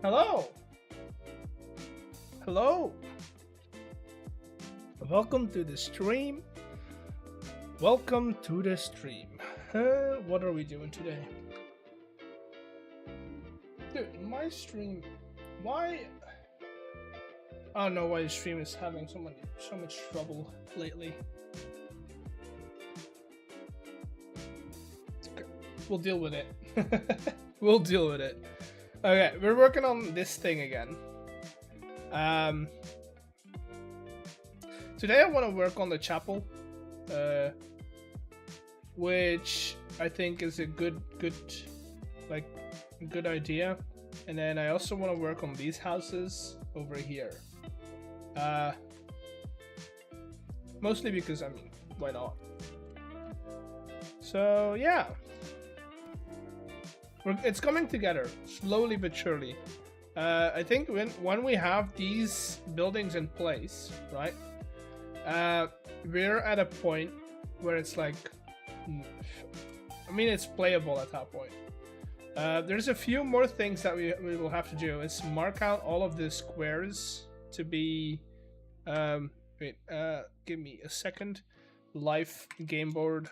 Hello. Hello. Welcome to the stream. Welcome to the stream. What are we doing today? Dude, my stream. Why? I don't know why the stream is having so much trouble lately. Okay, we'll deal with it. We'll deal with it. Okay, we're working on this thing again. Today I want to work on the chapel, which I think is a good idea. And then I also want to work on these houses over here. Mostly because, I mean, why not? So yeah. It's coming together, slowly but surely. I think when we have these buildings in place, right, we're at a point where it's like, I mean, it's playable at that point. There's a few more things that we will have to do. Is mark out all of the squares to be, wait, give me a second, live game board.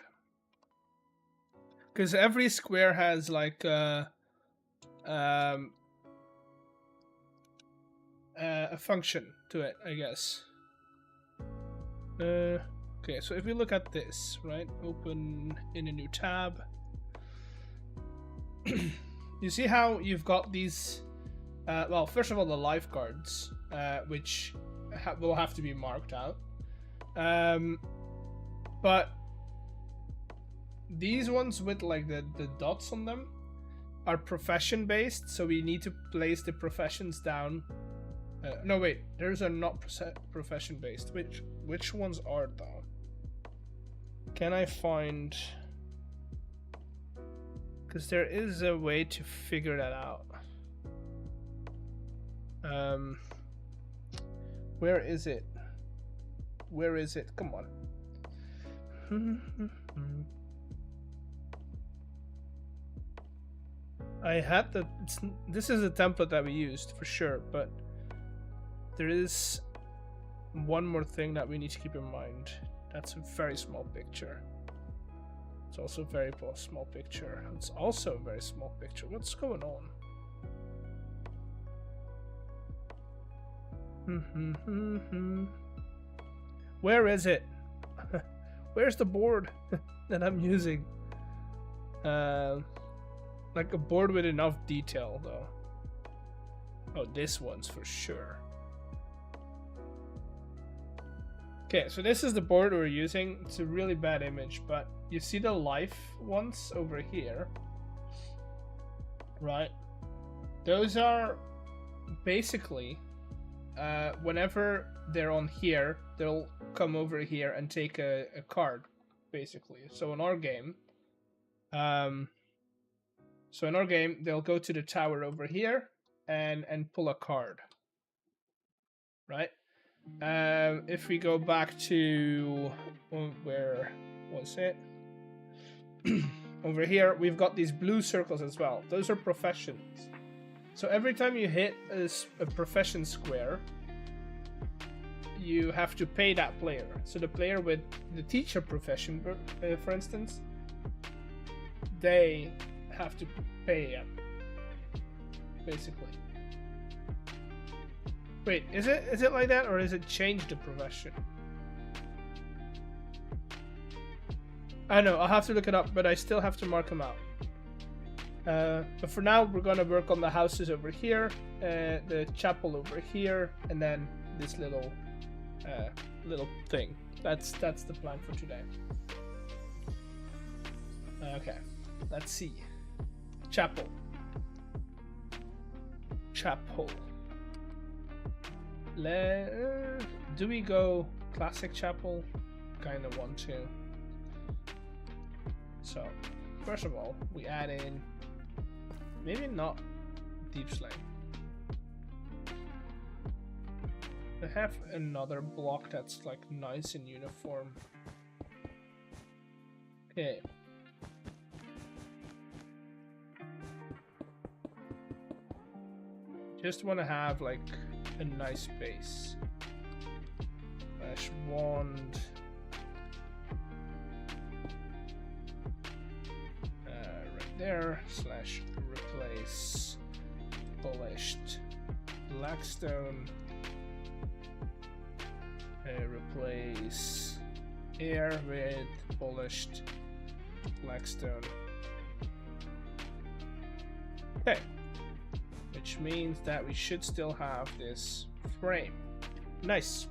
Because every square has like a function to it, I guess. Okay, so if we look at this, right, open in a new tab, you see how you've got these, well, first of all, the lifeguards, which will have to be marked out. But these ones with like the dots on them are profession based, so we need to place the professions down. No, wait, those are not profession based. Which ones are though? Can I find? Because there is a way to figure that out. Where is it? Where is it? Come on. I had the. This is a template that we used for sure, but there is one more thing that we need to keep in mind. That's a very small picture. It's also a very small picture. It's also a very small picture. What's going on? Where is it? Where's the board that I'm using? Like a board with enough detail, though. Oh, this one's for sure. Okay, so this is the board we're using. It's a really bad image, but you see the life ones over here, right? Those are basically, whenever they're on here, they'll come over here and take a card, basically. So in our game, they'll go to the tower over here and pull a card, right? If we go back to where was it? Over here, we've got these blue circles as well. Those are professions. So every time you hit a profession square, you have to pay that player. So the player with the teacher profession, for instance, they have to pay him, basically. Wait, is it like that, or is it change the profession? I know, I'll have to look it up, but I still have to mark them out. But for now, we're gonna work on the houses over here, the chapel over here, and then this little thing. That's the plan for today. Okay, let's see. Chapel. Do we go classic chapel? Kind of want to. So, first of all, we add in, maybe not deep slate. I have another block that's like nice and uniform. Okay. Just want to have like a nice base. Slash wand. Right there. Slash replace polished blackstone. Replace air with polished blackstone. Okay. Which means that we should still have this frame. Nice.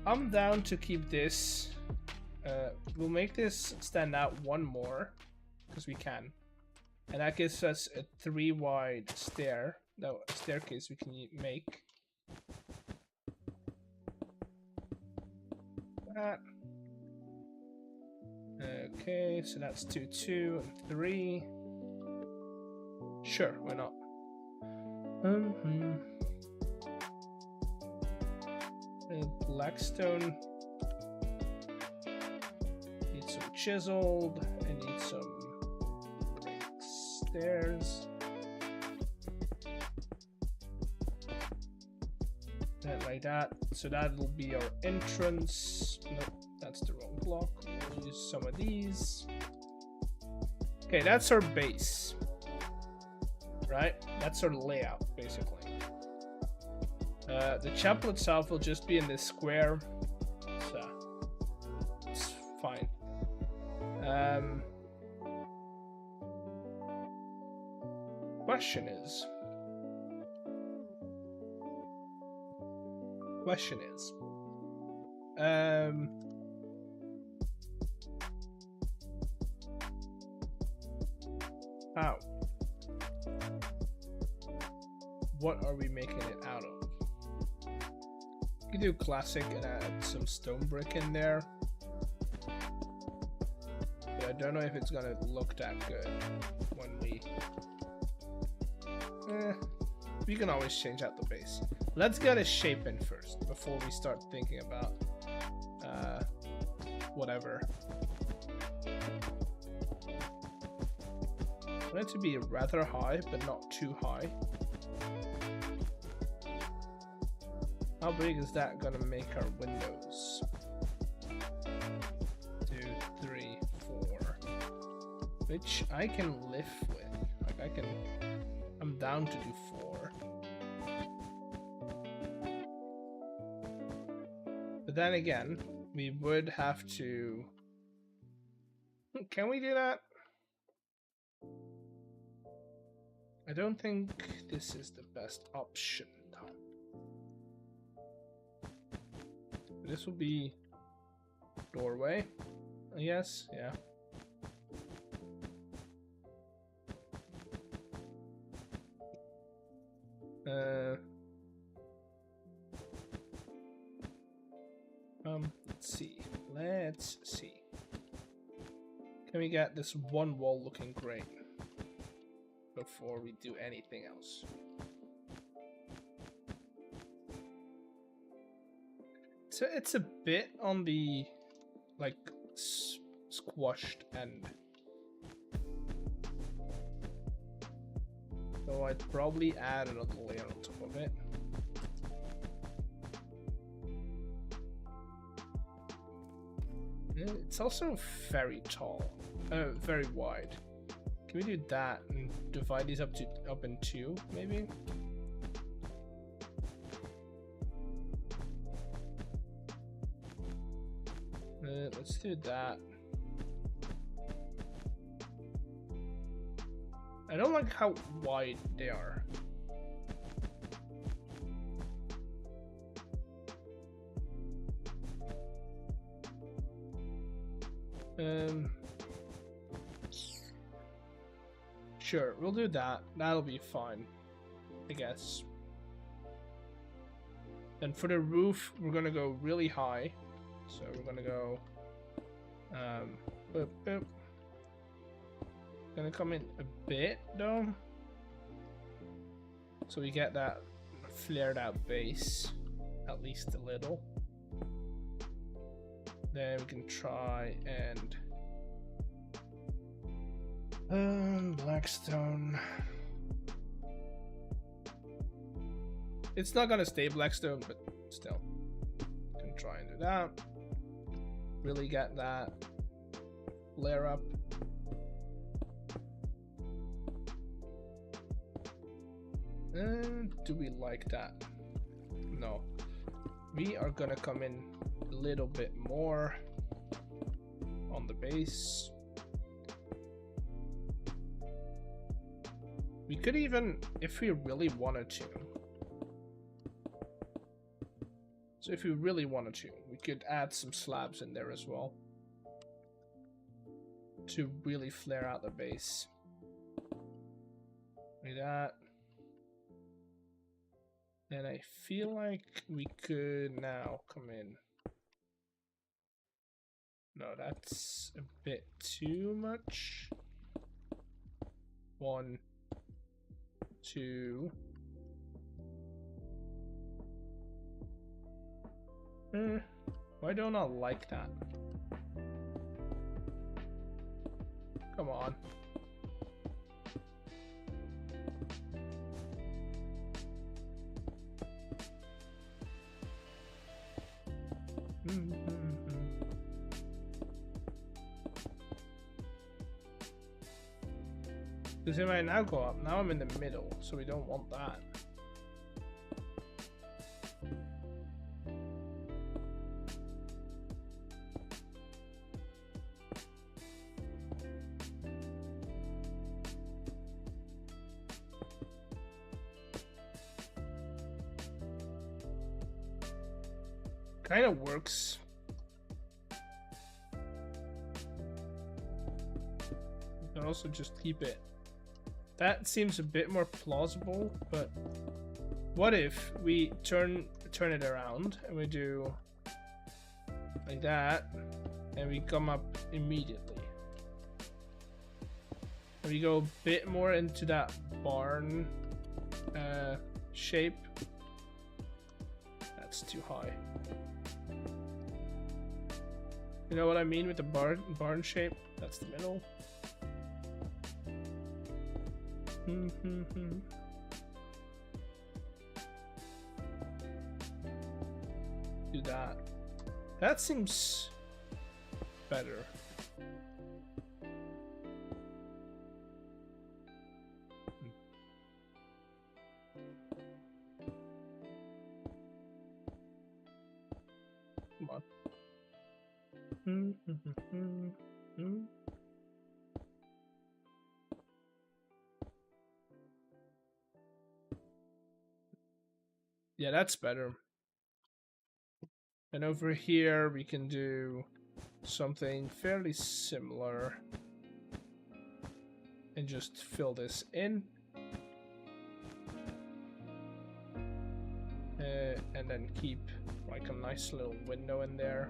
I'm down to keep this. We'll make this stand out one more, because we can. And that gives us a 3 wide staircase we can make. That. Okay, so that's 2, 2, and 3. Sure, why not? Blackstone. Need some chiseled. I need some stairs. Like that. So that'll be our entrance. Nope, that's the wrong block. We'll use some of these. Okay, that's our base. Right? That's our layout, basically. The chapel itself will just be in this square. So it's fine. Question is, how? What are we making it out of? You can do classic and add some stone brick in there. But I don't know if it's gonna look that good when we can always change out the base. Let's get a shape in first before we start thinking about whatever. I want it to be rather high, but not too high. How big is that gonna make our windows? 2, 3, 4. Which I can live with. Like I'm down to do 4. But then again, we would have to... Can we do that? I don't think this is the best option. This will be doorway, I guess, yeah. Let's see. Can we get this one wall looking great before we do anything else? So it's a bit on the like squashed end. So I'd probably add another layer on top of it. It's also very tall, very wide. Can we do that and divide these up in two, maybe? Let's do that. I don't like how wide they are. Sure, we'll do that. That'll be fine, I guess. Then for the roof, we're gonna go really high. So we're gonna go, boop, boop. Gonna come in a bit though, so we get that flared out base, at least a little. Then we can try and blackstone. It's not gonna stay blackstone, but still, can try and do that. Really get that flare up. Do we like that? No. We are gonna come in a little bit more on the base. We could even, if we really wanted to. So if we really wanted to, we could add some slabs in there as well to really flare out the base. Like that. And I feel like we could now come in. No, that's a bit too much. 1, 2. Why don't I like that? Come on. Because it might now go up. Now I'm in the middle, so we don't want that. Kind of works. You can also just keep it. That seems a bit more plausible, but what if we turn it around and we do like that, and we come up immediately, and we go a bit more into that barn shape. That's too high. You know what I mean with the barn shape? That's the middle. Do that. That seems better. Come on. Yeah, that's better. And over here we can do something fairly similar and just fill this in. And then keep like a nice little window in there.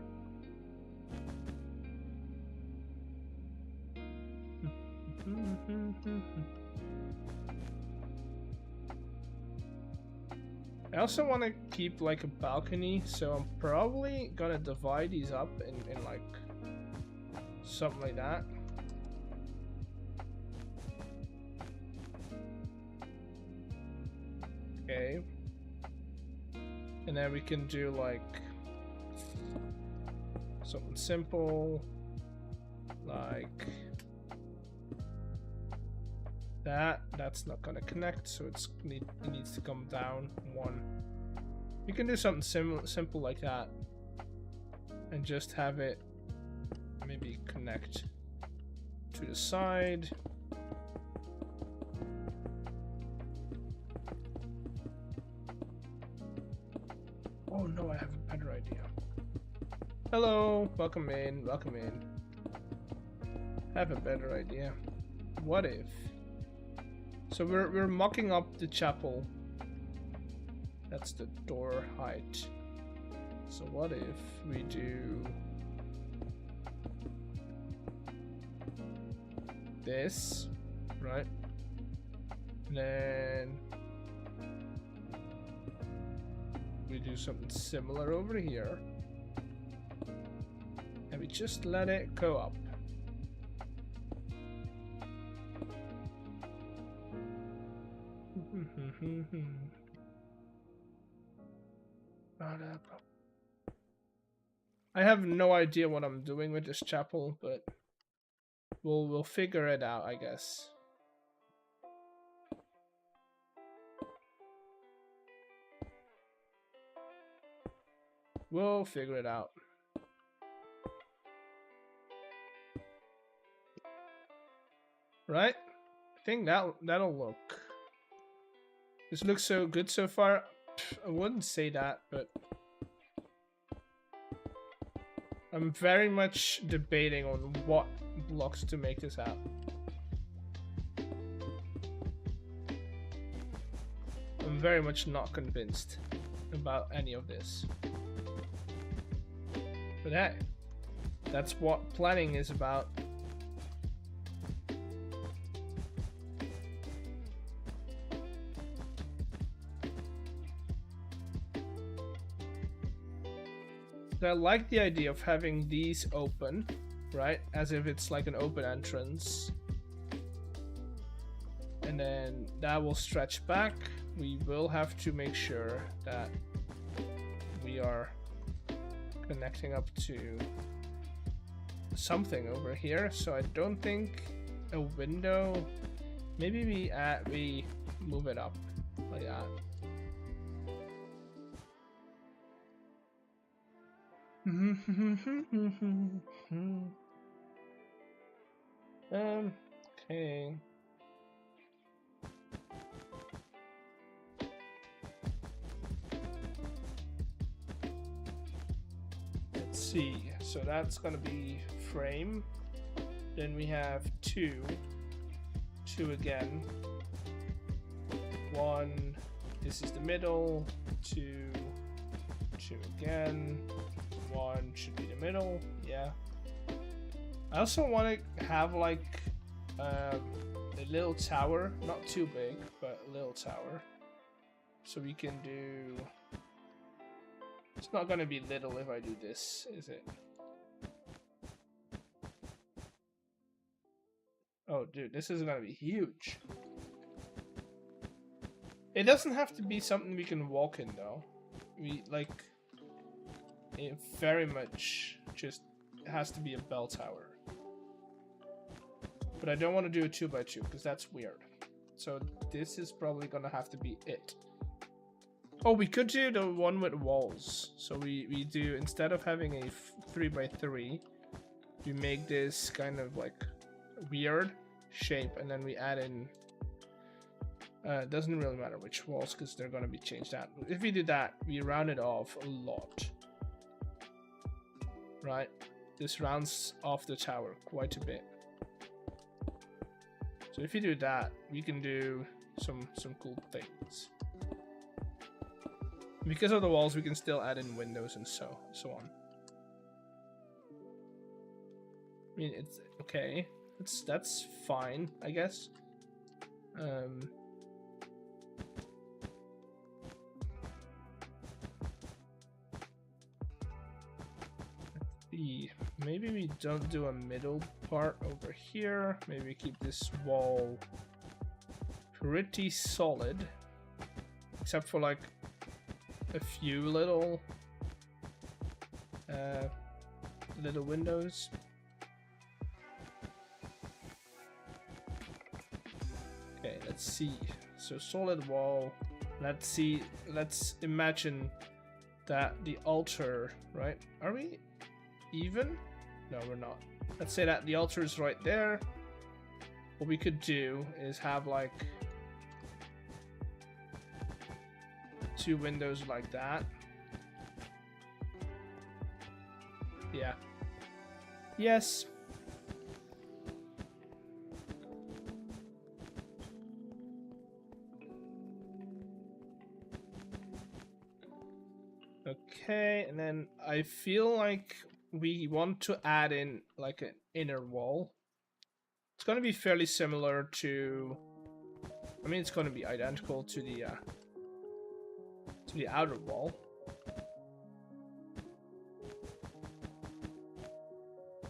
I also want to keep like a balcony, so I'm probably gonna divide these up in like something like that. Okay. And then we can do like something simple, like that. That's not gonna connect, so it needs to come down one. You can do something simple like that, and just have it maybe connect to the side. Oh no, I have a better idea. Hello, welcome in, welcome in. I have a better idea. What if? So we're mocking up the chapel. That's the door height. So what if we do this, right? And then we do something similar over here. And we just let it go up. I have no idea what I'm doing with this chapel, but we'll figure it out, I guess. We'll figure it out. Right? I think that'll look. This looks so good so far. I wouldn't say that, but I'm very much debating on what blocks to make this out. I'm very much not convinced about any of this. But hey, that's what planning is about. So I like the idea of having these open, right? As if it's like an open entrance. And then that will stretch back. We will have to make sure that we are connecting up to something over here. So I don't think a window. Maybe we move it up like that. Okay. Let's see. So that's gonna be frame. Then we have two again. One. This is the middle. Two again. One should be the middle. Yeah. I also want to have like a little tower, not too big, but a little tower. So we can do. It's not gonna be little if I do this, is it? Oh, dude, this is gonna be huge. It doesn't have to be something we can walk in, though. We like. It very much just has to be a bell tower. But I don't want to do a 2x2 because that's weird. So this is probably gonna have to be it. Oh, we could do the one with walls. So we do, instead of having a 3x3, we make this kind of like weird shape, and then we add in. It doesn't really matter which walls because they're gonna be changed out. If we do that, we round it off a lot. Right, this rounds off the tower quite a bit. So if you do that, we can do some cool things. Because of the walls, we can still add in windows and so on. I mean, it's okay. That's fine, I guess. Maybe we don't do a middle part over here. Maybe keep this wall pretty solid, except for like a few little windows. Okay, let's see. So solid wall. Let's see. Let's imagine that the altar, right? Are we even? No, we're not. Let's say that the altar is right there. What we could do is have like 2 windows like that. Yeah. Yes. Okay, and then I feel like we want to add in like an inner wall. It's going to be fairly similar to, I mean, it's going to be identical to the outer wall.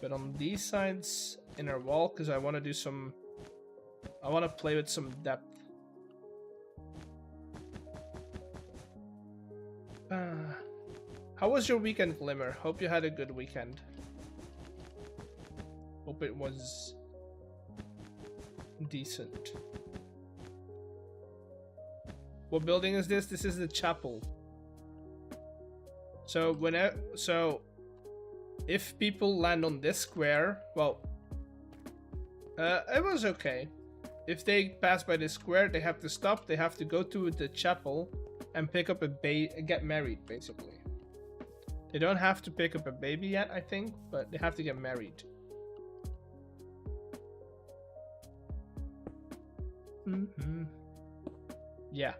But on these sides, inner wall, because I want to do some, I want to play with some depth. How was your weekend, Glimmer? Hope you had a good weekend. Hope it was decent. What building is this? This is the chapel. So if people land on this square, well, it was okay. If they pass by this square, they have to stop. They have to go to the chapel and pick up a get married, basically. They don't have to pick up a baby yet, I think, but they have to get married. Yeah.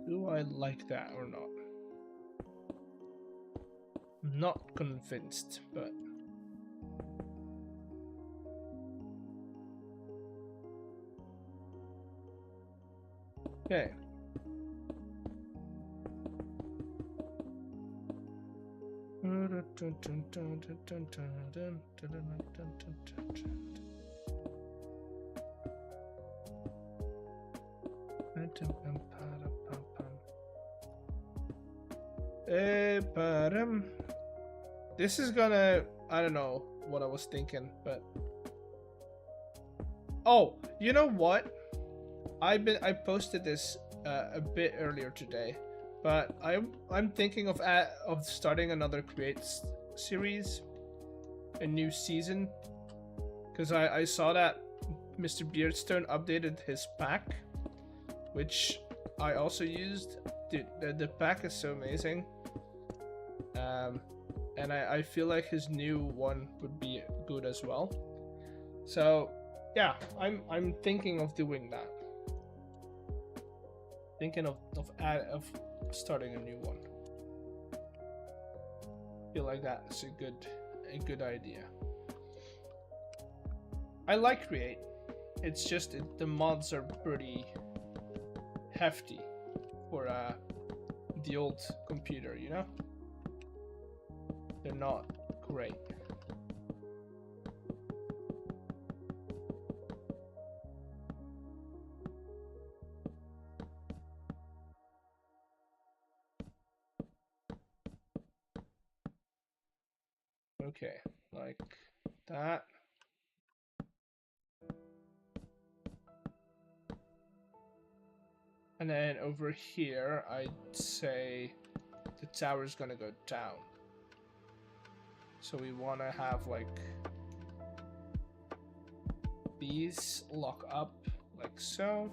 Do I like that or not? I'm not convinced, but okay. This is gonna, I don't know what I was thinking, but oh, you know what? I posted this a bit earlier today, but I'm thinking of starting another create series, a new season, because I saw that Mr. Beardstone updated his pack, which I also used. Dude, the pack is so amazing. And I feel like his new one would be good as well. So yeah, I'm thinking of doing that. Thinking of starting a new one. Feel like that's a good idea. I like Create. It's just the mods are pretty hefty for the old computer, you know? They're not great. Okay, like that. And then over here, I'd say the tower's gonna go down. So we want to have like these lock up like so.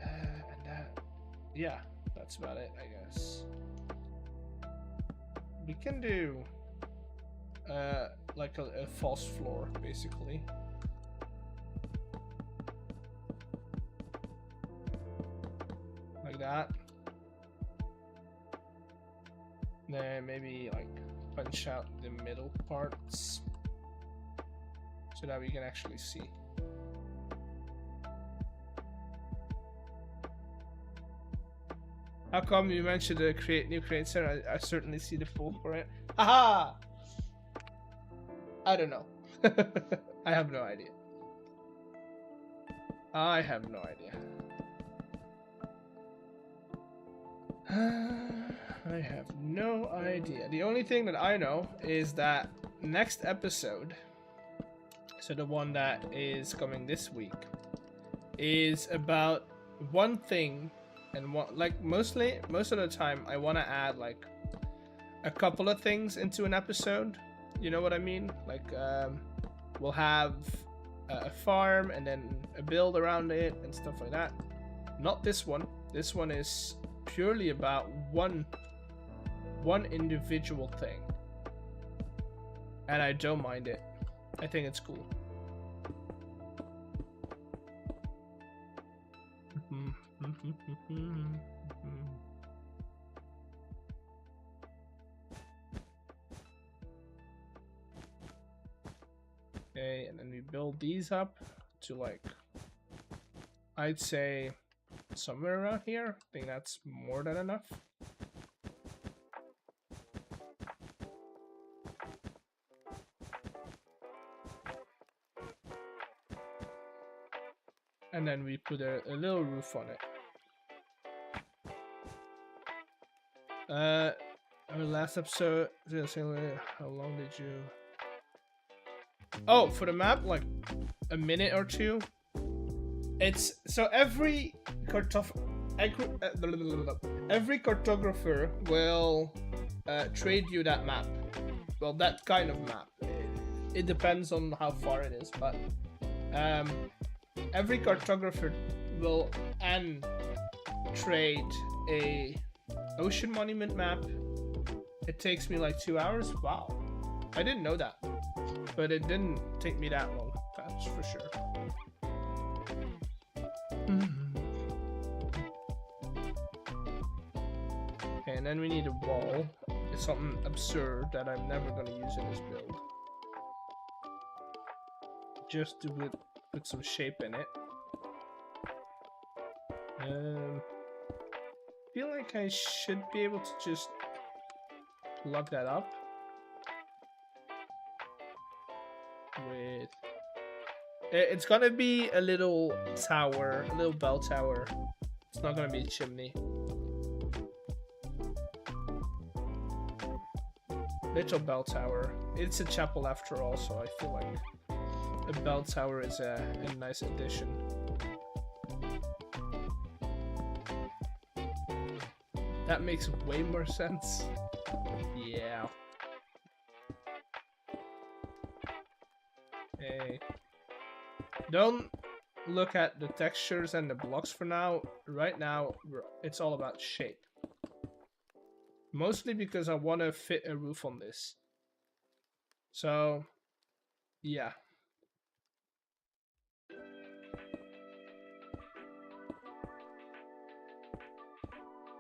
And that, yeah, that's about it, I guess. We can do like a false floor, basically. Like that. Then maybe like punch out the middle parts so that we can actually see. How come you mentioned the new create center? I certainly see the fool for it. Haha! I don't know. I have no idea. I have no idea. I have no idea. The only thing that I know is that next episode, so the one that is coming this week, is about one thing, and what, like most of the time I want to add like a couple of things into an episode. You know what I mean? Like we'll have a farm and then a build around it and stuff like that. Not this one. This one is purely about one individual thing, and I don't mind it. I think it's cool. Okay, and then we build these up to like, I'd say somewhere around here. I think that's more than enough. And then we put a little roof on it. Our last episode, how long did you... Oh, for the map, like a minute or two. It's so every cartographer will trade you that map. Well, that kind of map. It depends on how far it is, but every cartographer will trade a ocean monument map. It takes me like 2 hours. Wow, I didn't know that, but it didn't take me that long. That's for sure. Okay, and then we need a wall. It's something absurd that I'm never gonna use in this build. Just to put some shape in it. I feel like I should be able to just plug that up with... It's gonna be a little tower, a little bell tower. It's not gonna be a chimney. Little bell tower. It's a chapel after all, so I feel like a bell tower is a nice addition. That makes way more sense. Yeah. Hey. Don't look at the textures and the blocks for now. Right now, it's all about shape. Mostly because I want to fit a roof on this. So, yeah.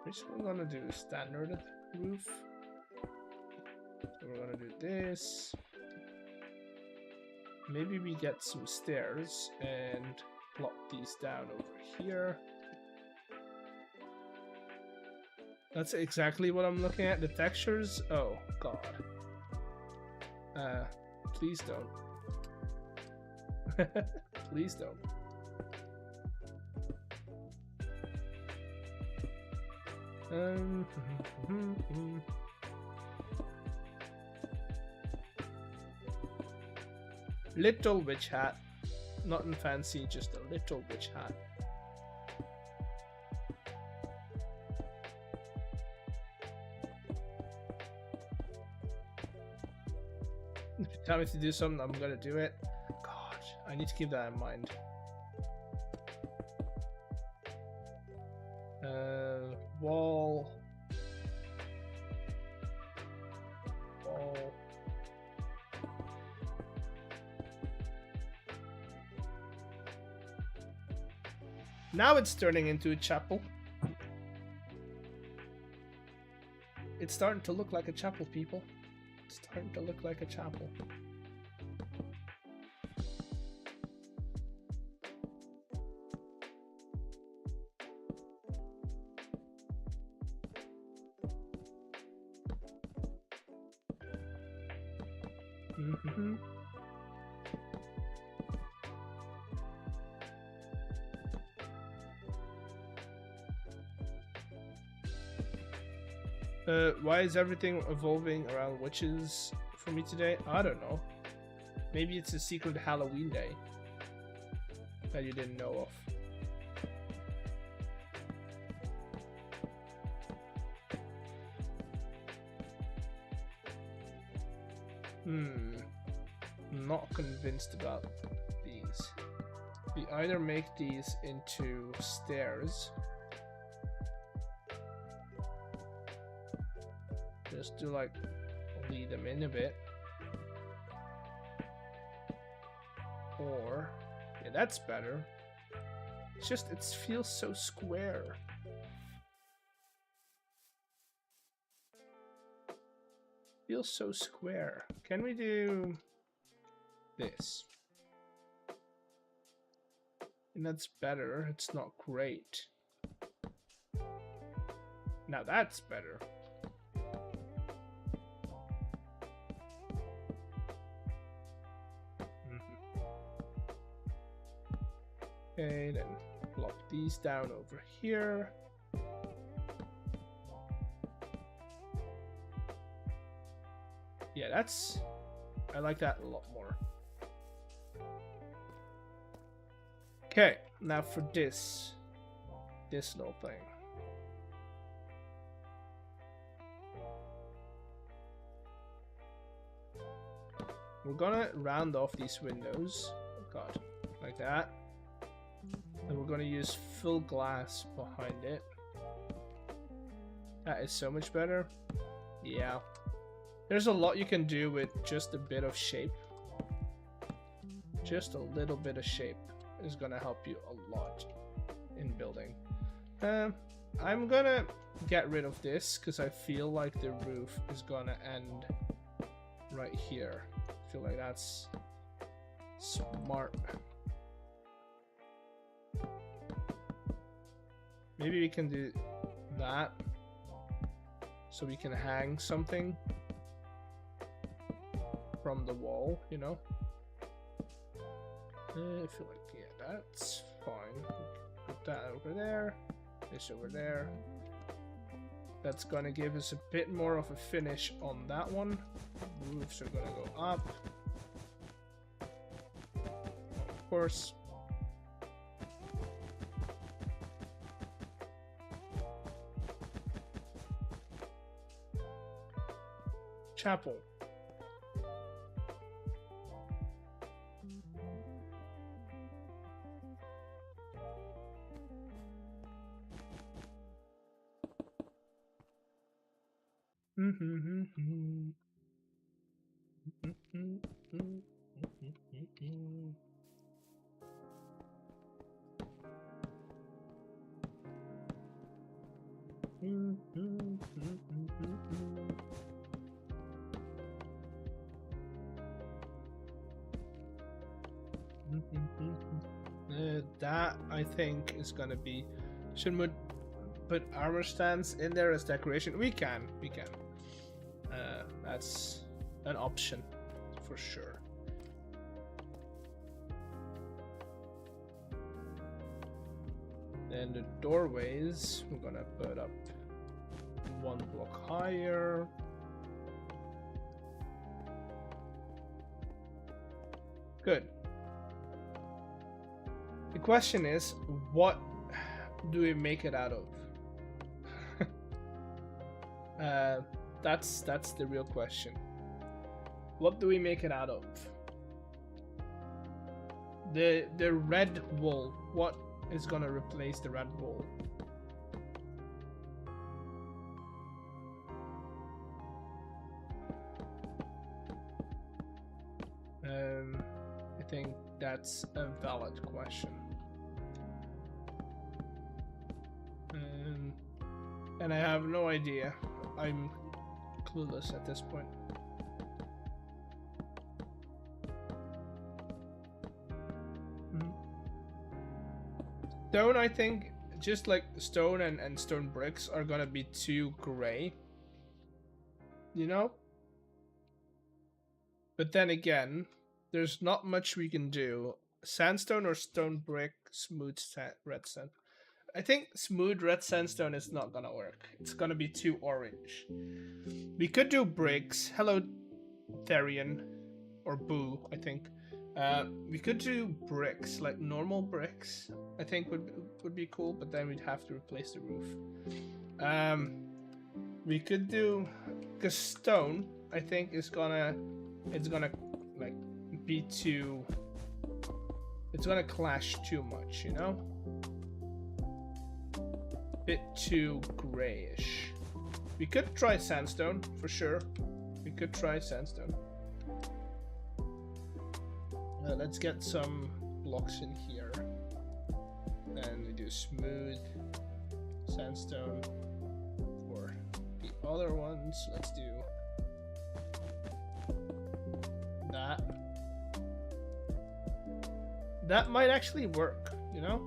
Which we're gonna do a standard roof. We're gonna do this. Maybe we get some stairs and plop these down over here. That's exactly what I'm looking at. The textures. Oh god. Please don't. Please don't. Little witch hat. Nothing fancy, just a little witch hat. If you tell me to do something, I'm gonna do it. Gosh, I need to keep that in mind. Wall. Wall. Now it's turning into a chapel. It's starting to look like a chapel, people. It's starting to look like a chapel. Mm-hmm. Why is everything evolving around witches for me today? I don't know. Maybe it's a secret Halloween day that you didn't know of. Not convinced about these. We either make these into stairs. Just to like lead them in a bit. Or, yeah, that's better. It's just, it feels so square. Feels so square. Can we do this? And that's better. It's not great. Now that's better. Okay, then plop these down over here. Yeah, that's... I like that a lot more. Okay, now for this little thing. We're gonna round off these windows. Oh god, like that. And we're gonna use full glass behind it. That is so much better. Yeah. There's a lot you can do with just a bit of shape. Just a little bit of shape is gonna help you a lot in building. I'm gonna get rid of this because I feel like the roof is gonna end right here. I feel like that's smart. Maybe we can do that so we can hang something from the wall, you know? I feel like, yeah, that's fine. Put that over there, this over there. That's gonna give us a bit more of a finish on that one. Roofs are gonna go up. Of course. Chapel. That I think is gonna be. Should we put armor stands in there as decoration? We can. That's an option for sure. Then the doorways, we're gonna put up one block higher. Good. The question is, what do we make it out of? That's the real question. What do we make it out of? The red wool. What is gonna replace the red wool? I think that's a valid question. And I have no idea. I'm clueless at this point. Stone, I think, just like stone and stone bricks are gonna be too gray. You know? But then again, there's not much we can do. Sandstone or stone brick, smooth red sand. I think smooth red sandstone is not gonna work. It's gonna be too orange. We could do bricks. Hello, Therian. Or Boo, I think. We could do bricks, like normal bricks. I think would be cool, but then we'd have to replace the roof. We could do, because stone, I think it's gonna like be too. It's gonna clash too much, you know. Bit too grayish. We could try sandstone for sure. We could try sandstone. Let's get some blocks in here. And we do smooth sandstone for the other ones. Let's do that. That might actually work, you know?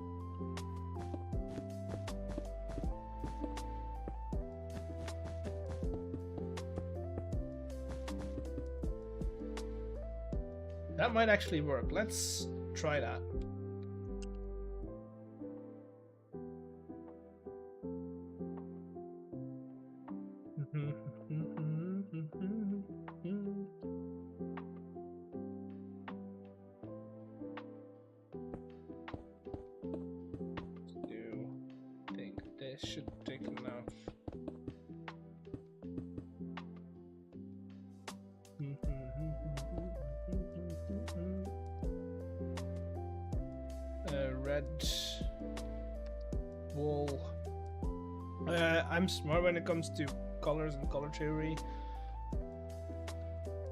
That might actually work. Let's try that. I think this should take enough. Red wool. I'm smart when it comes to colors and color theory.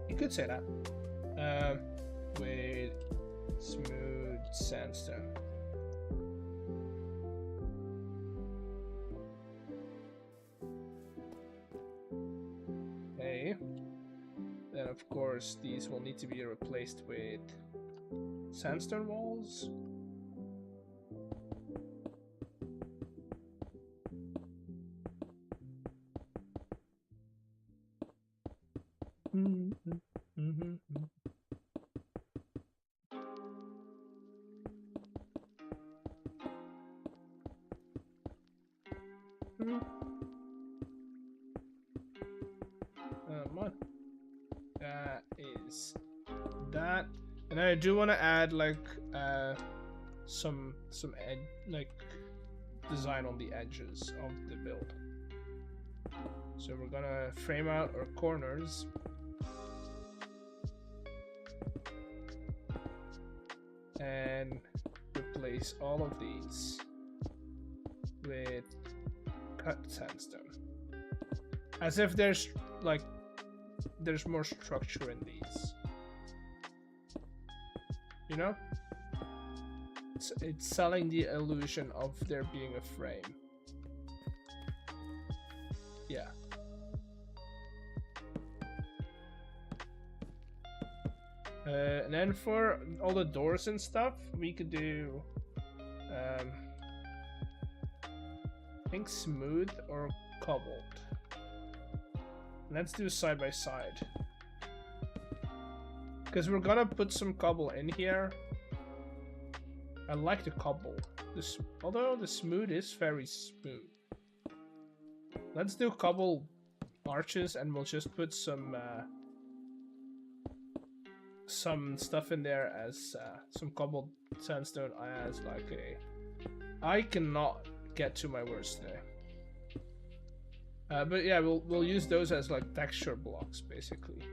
You could say that. With smooth sandstone. Okay. Then of course these will need to be replaced with sandstone walls. That is that, and I do want to add like some like design on the edges of the build. So we're gonna frame out our corners. And replace all of these with cut sandstone. As if there's like there's more structure in these. You know? It's selling the illusion of there being a frame. Yeah. And then for all the doors and stuff, we could do I think smooth or cobbled. Let's do side by side, because we're gonna put some cobble in here. I like the cobble, although the smooth is very smooth. Let's do cobble arches, and we'll just put some stuff in there as some cobbled sandstone as like a. I cannot get to my words today. But yeah, we'll use those as like texture blocks basically.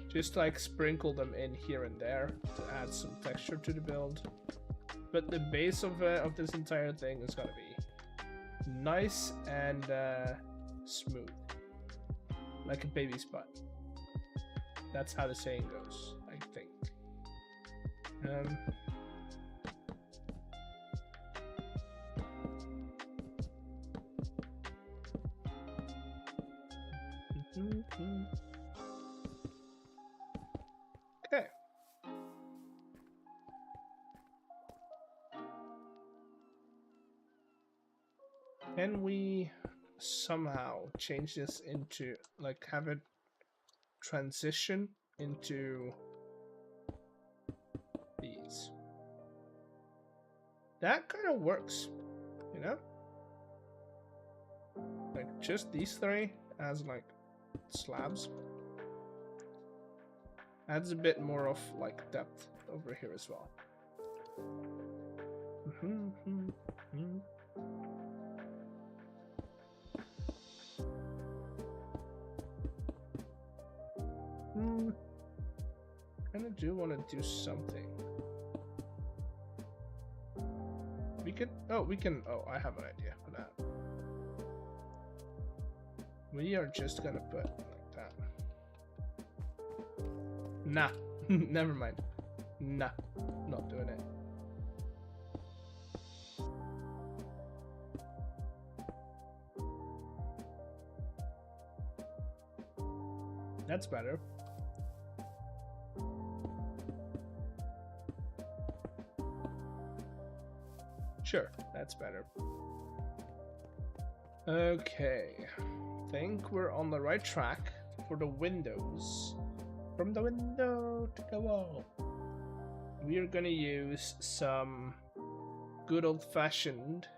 Just like sprinkle them in here and there to add some texture to the build. But the base of this entire thing is gonna be nice and smooth, like a baby's butt. That's how the saying goes, I think. Okay. Can we somehow change this into, like, have it transition into these? That kind of works, you know? Like, just these three as, like, slabs. Adds a bit more of, like, depth over here as well. Kind of do want to do something. We could, oh, I have an idea for that. We are just gonna put like that. Nah, never mind. Nah, not doing it. That's better. Sure, that's better. Okay, think we're on the right track for the windows. From the window to the wall. We are gonna use some good old-fashioned.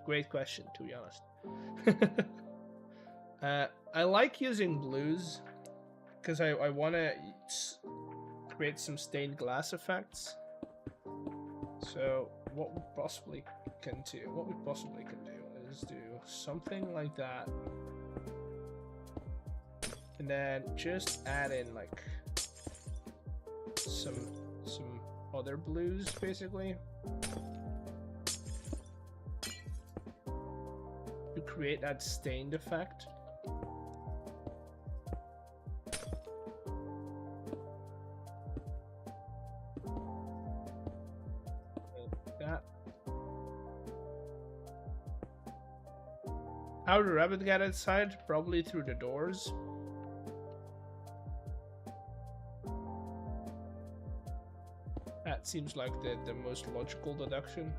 Great question, to be honest. I like using blues because I want to create some stained glass effects. So what we possibly can do is do something like that, and then just add in like some other blues, basically, to create that stained effect. How did the rabbit get inside? Probably through the doors. That seems like the most logical deduction.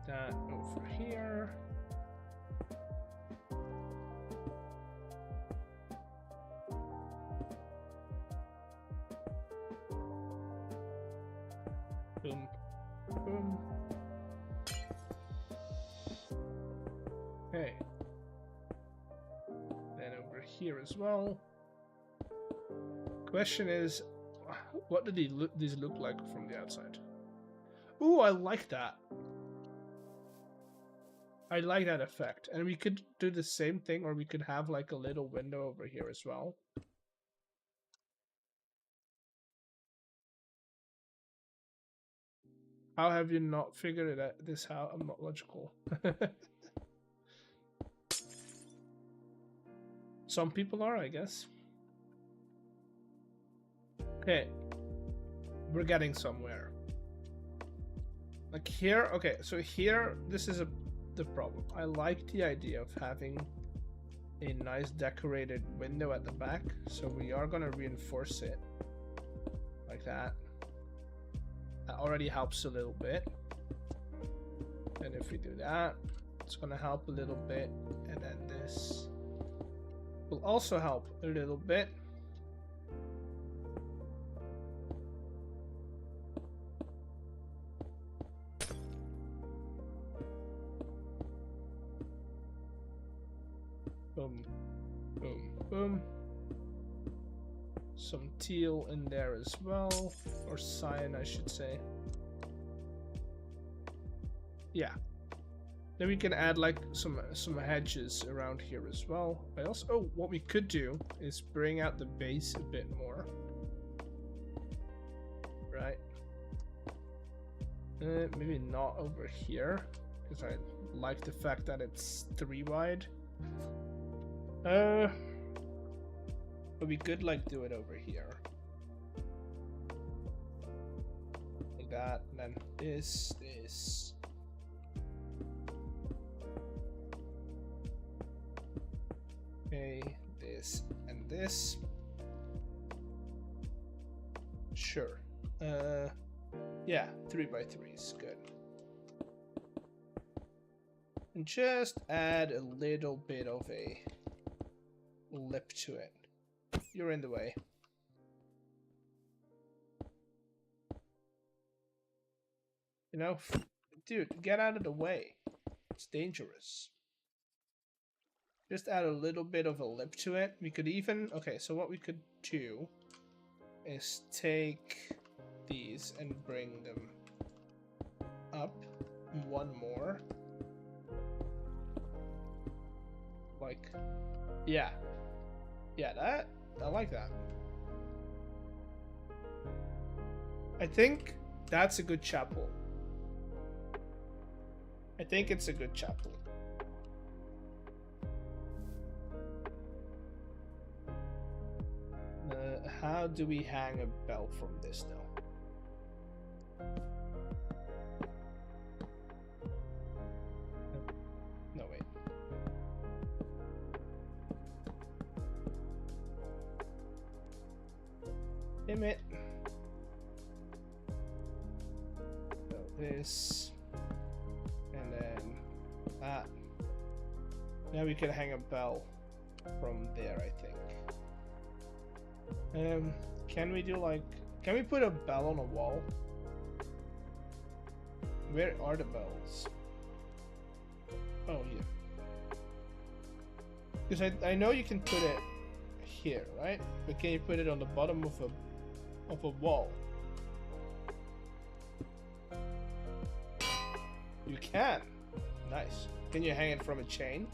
That over here. Boom. Boom. Okay. Then over here as well. Question is, what do these look like from the outside? Ooh, I like that. I like that effect. And we could do the same thing, or we could have like a little window over here as well. How have you not figured this out? I'm not logical. Some people are, I guess. Okay. We're getting somewhere. Like here, okay, so here, this is the problem. I like the idea of having a nice decorated window at the back, so we are gonna reinforce it like that. That already helps a little bit. And if we do that, it's gonna help a little bit, and then this will also help a little bit. Boom, boom, boom. Some teal in there as well, or cyan, I should say. Yeah. Then we can add like some hedges around here as well. I also, oh, what we could do is bring out the base a bit more. Right. Maybe not over here, because I like the fact that it's 3 wide. But we could like do it over here. Like that, and then this. Okay, this and this. Sure. Yeah, 3 by 3 is good. And just add a little bit of a lip to it. You're in the way. You know, dude, get out of the way. It's dangerous. Just add a little bit of a lip to it. We could even... Okay, so what we could do is take these and bring them up. One more. Like... Yeah. Yeah, that... I like that. I think that's a good chapel. I think it's a good chapel. How do we hang a bell from this though? No, wait. Damn it. So this. And then that. Now we can hang a bell from there, I think. Can we do like... Can we put a bell on a wall? Where are the bells? Oh, here. Because I know you can put it here, right? But can you put it on the bottom of a wall? You can. Nice. Can you hang it from a chain?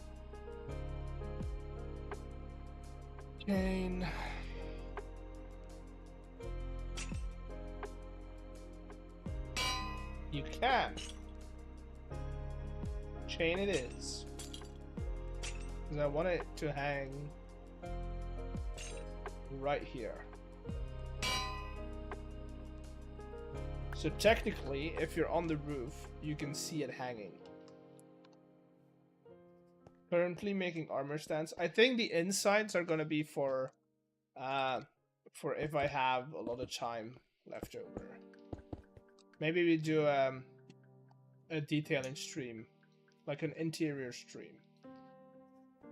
Chain. You can. Chain it is. Because I want it to hang right here. So technically, if you're on the roof, you can see it hanging. Currently making armor stands. I think the insides are gonna be for if I have a lot of time left over. Maybe we do a detailing stream, like an interior stream.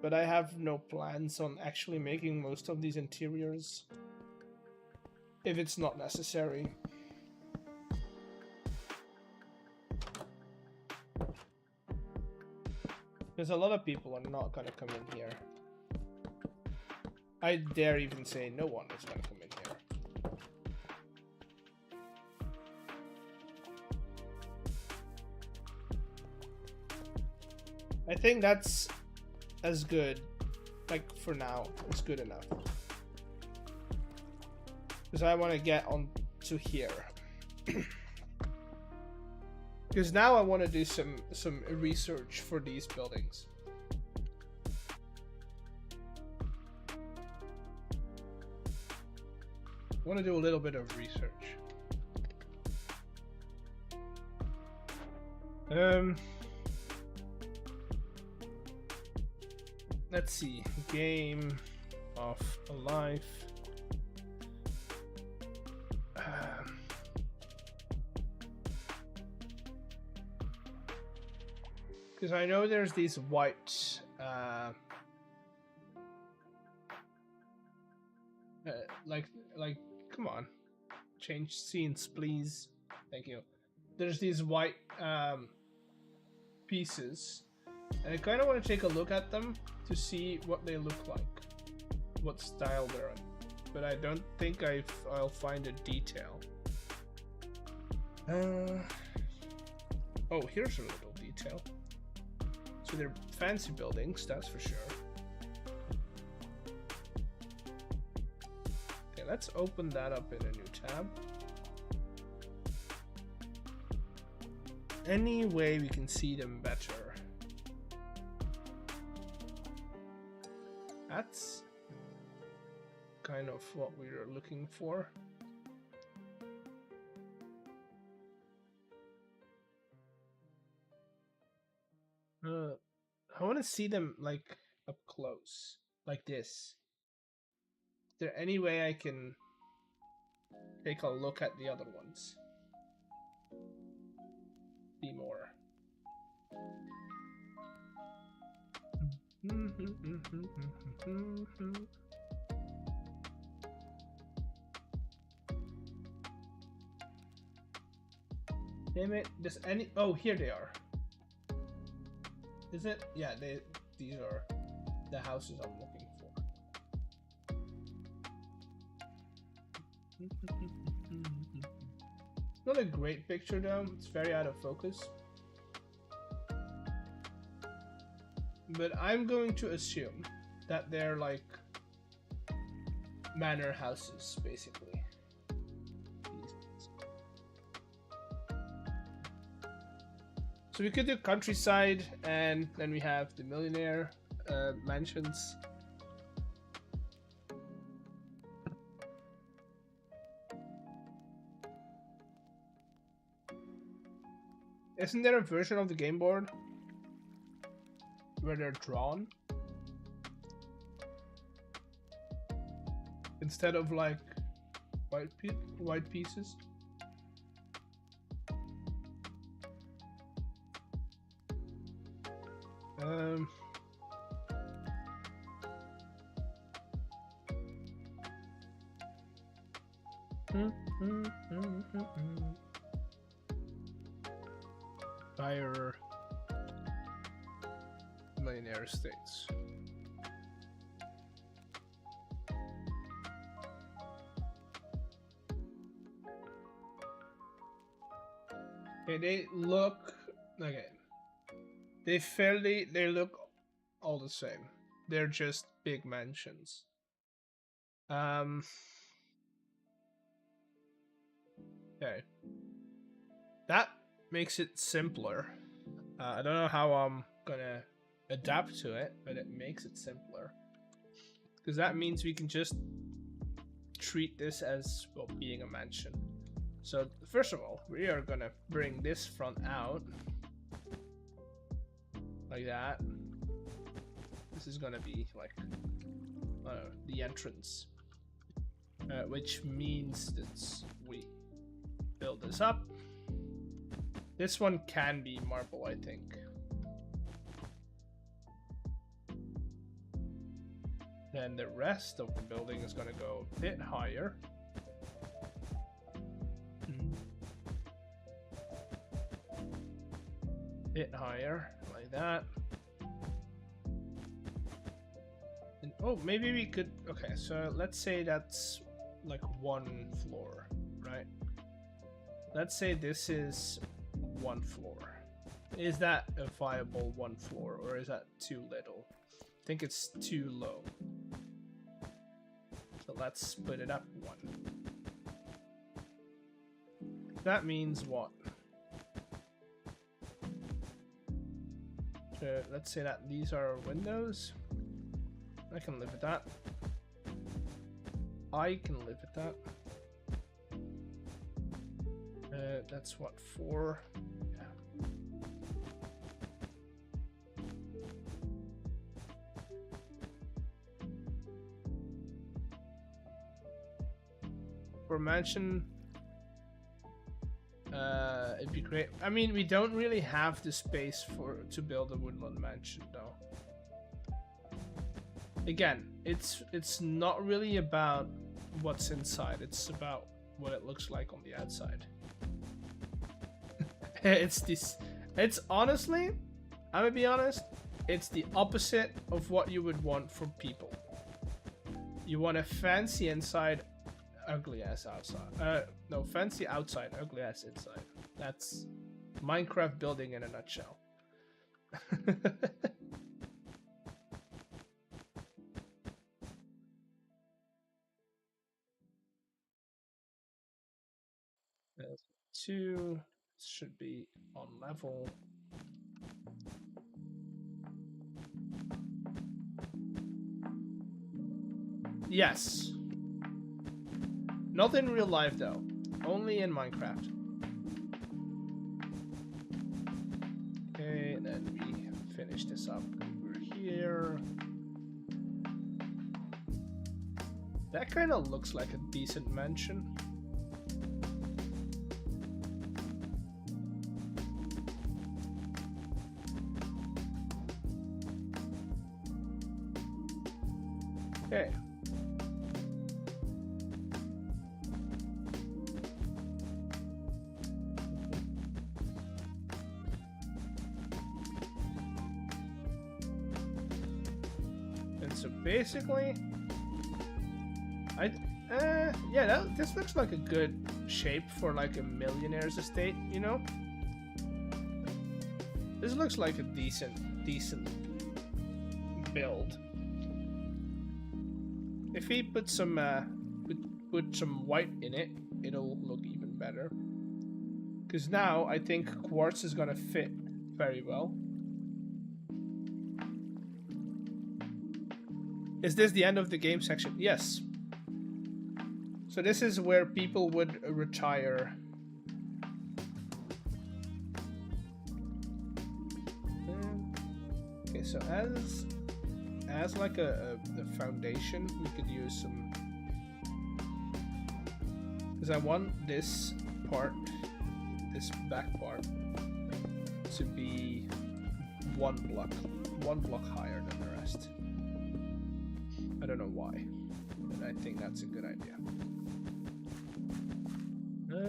But I have no plans on actually making most of these interiors, if it's not necessary. Because a lot of people are not gonna come in here. I dare even say no one is gonna come in here. I think that's as good, like for now, it's good enough. Because I want to get on to here. Because now I want to do some research for these buildings. I want to do a little bit of research. Let's see. Game of life. Because I know there's these white like come on, change scenes please, thank you. There's these white pieces, and I kind of want to take a look at them to see what they look like, what style they're in, but I don't think I'll find a detail. Oh, here's a little detail. So they're fancy buildings, that's for sure. Okay, let's open that up in a new tab. any way we can see them better? That's kind of what we were looking for. I want to see them like up close, like this. Is there any way I can take a look at the other ones? Be more. Damn it! Does any? Oh, here they are. Is it? Yeah, these are the houses I'm looking for. Not a great picture though. It's very out of focus. But I'm going to assume that they're like manor houses, basically. So we could do countryside, and then we have the millionaire mansions. Isn't there a version of the game board where they're drawn instead of like white pieces? Higher millionaire estates. Okay, they look okay. They look all the same. They're just big mansions. Okay. That makes it simpler. I don't know how I'm gonna adapt to it, but it makes it simpler. Because that means we can just treat this as, well, being a mansion. So first of all, we are gonna bring this front out. Like that. This is gonna be like the entrance. Which means that we build this up. This one can be marble, I think. Then the rest of the building is gonna go a bit higher. Bit higher, like that. And, oh, maybe we could, okay, so let's say that's like one floor, right? Let's say this is one floor. Is that a viable one floor, or is that too little? I think it's too low. So let's split it up one. That means what? So let's say that these are windows. I can live with that. I can live with that. That's what, 4? Yeah. For mansion, it'd be great. I mean, we don't really have the space to build a woodland mansion, though. Again, it's not really about what's inside. It's about what it looks like on the outside. It's honestly, I'm gonna be honest, it's the opposite of what you would want from people. You want a fancy inside, ugly ass outside. No, fancy outside, ugly ass inside. That's Minecraft building in a nutshell. That's 2. should be on level. Yes. Not in real life though. Only in Minecraft. Okay, and then we finish this up over here. That kind of looks like a decent mansion. Okay. And so basically, yeah, this looks like a good shape for like a millionaire's estate, you know? This looks like a decent build. If we put some put some white in it, it'll look even better. Because now I think quartz is gonna fit very well. Is this the end of the game section? Yes. So this is where people would retire. Okay, so as like a foundation, we could use some, because I want this part, this back part, to be one block higher than the rest. I don't know why, but I think that's a good idea.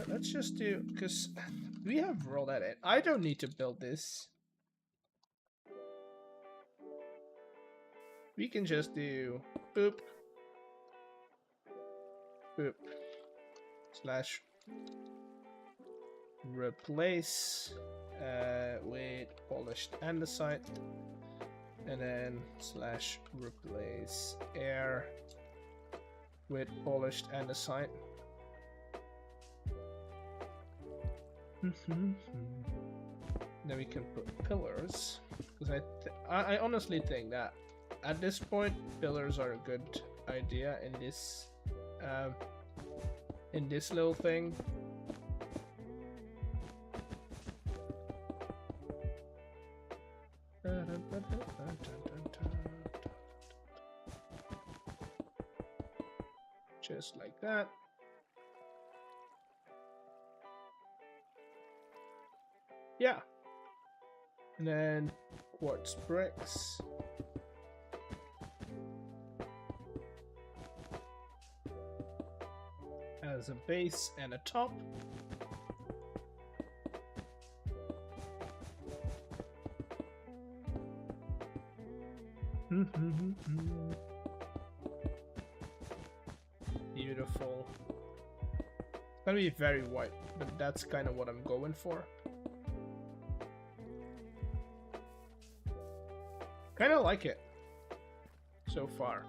Let's just do, because we have world edit. I don't need to build this. We can just do boop, boop, slash replace with polished andesite, and then slash replace air with polished andesite. Then we can put pillars, because I honestly think that at this point pillars are a good idea in this little thing. Just like that. Yeah. And then quartz bricks. As a base and a top. Beautiful. It's gonna be very white, but that's kind of what I'm going for. Kind of like it so far.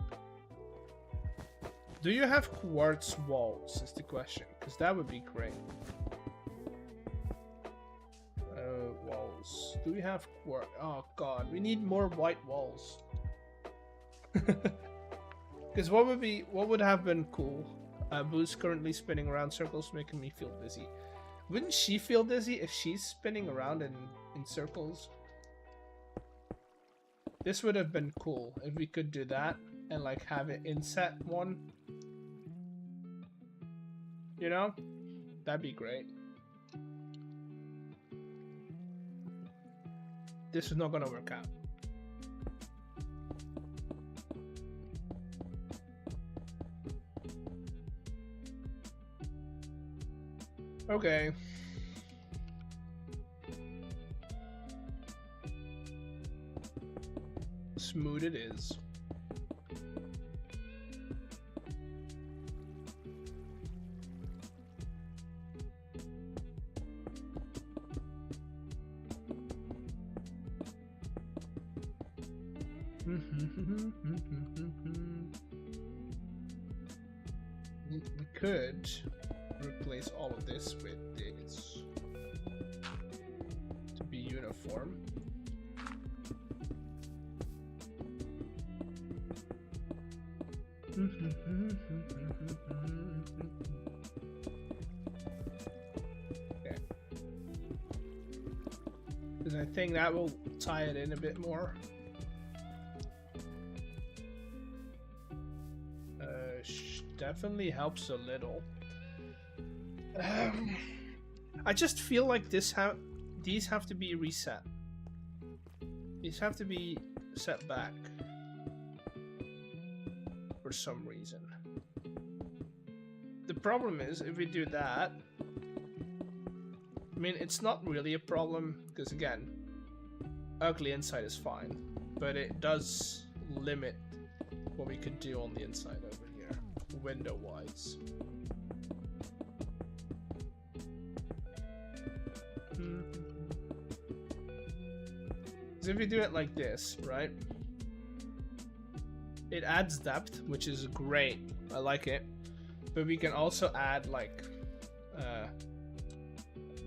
Do you have quartz walls is the question, because that would be great. Walls. Do we have quartz? Oh god, we need more white walls. Because what would have been cool? Boo's currently spinning around circles, making me feel dizzy. Wouldn't she feel dizzy if she's spinning around in circles? This would have been cool if we could do that and like have it inset one. You know? That'd be great. This is not gonna work out. Okay. Smooth it is. We could replace all of this with this. uniform. Okay. Because I think that will tie it in a bit more. Definitely helps a little. I just feel like these have to be reset. These have to be set back for some reason. The problem is if we do that, I mean, it's not really a problem because again, ugly inside is fine, but it does limit what we could do on the inside over here, window-wise. Because if you do it like this, right, it adds depth, which is great. I like it. But we can also add like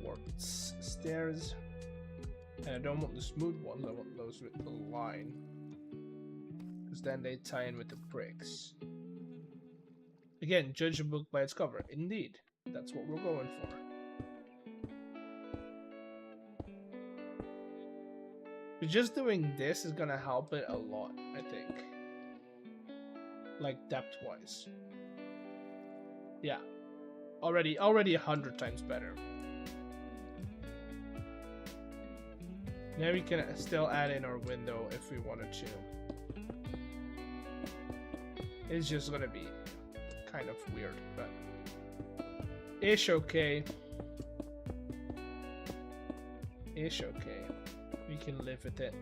warts, stairs. And I don't want the smooth ones, I want those with the line. Because then they tie in with the bricks. Again, judge a book by its cover. Indeed, that's what we're going for. But just doing this is gonna help it a lot, I think. Like depth-wise. Yeah. Already 100 times better. Now we can still add in our window if we wanted to. It's just gonna be kind of weird, but ish okay. Ish okay. We can live with it.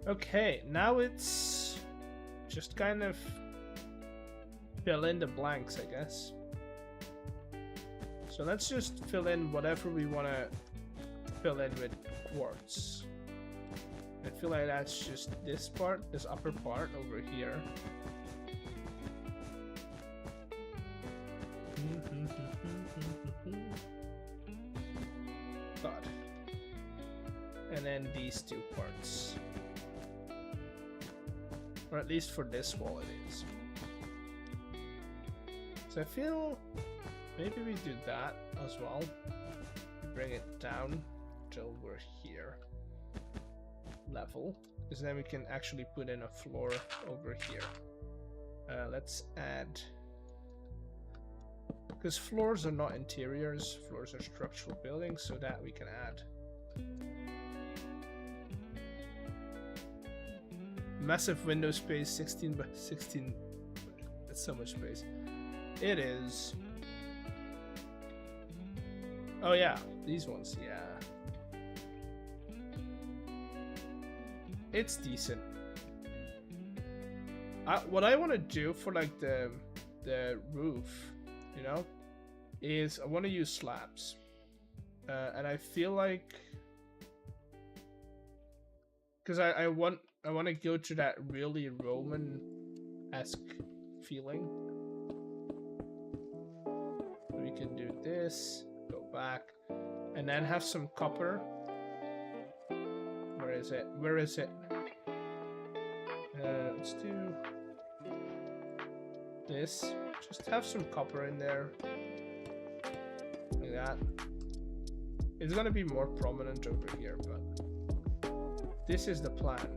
Okay, now it's just kind of fill in the blanks, I guess. So let's just fill in whatever we want to fill in with quartz. I feel like that's just this part, this upper part over here. God. And then these two parts. Or at least for this wall it is. So I feel maybe we do that as well. Bring it down till we're here. Level. Because then we can actually put in a floor over here. Let's add... Because floors are not interiors, floors are structural buildings, so that we can add. Massive window space, 16 by 16. That's so much space. It is. Oh yeah, these ones, yeah. It's decent. What I want to do for like the roof, you know, is I want to use slabs, and I feel like because I want to go to that really Roman-esque feeling. We can do this, go back, and then have some copper. Where is it? Where is it? Let's do this. Just have some copper in there. Like that. It's gonna be more prominent over here, but this is the plan.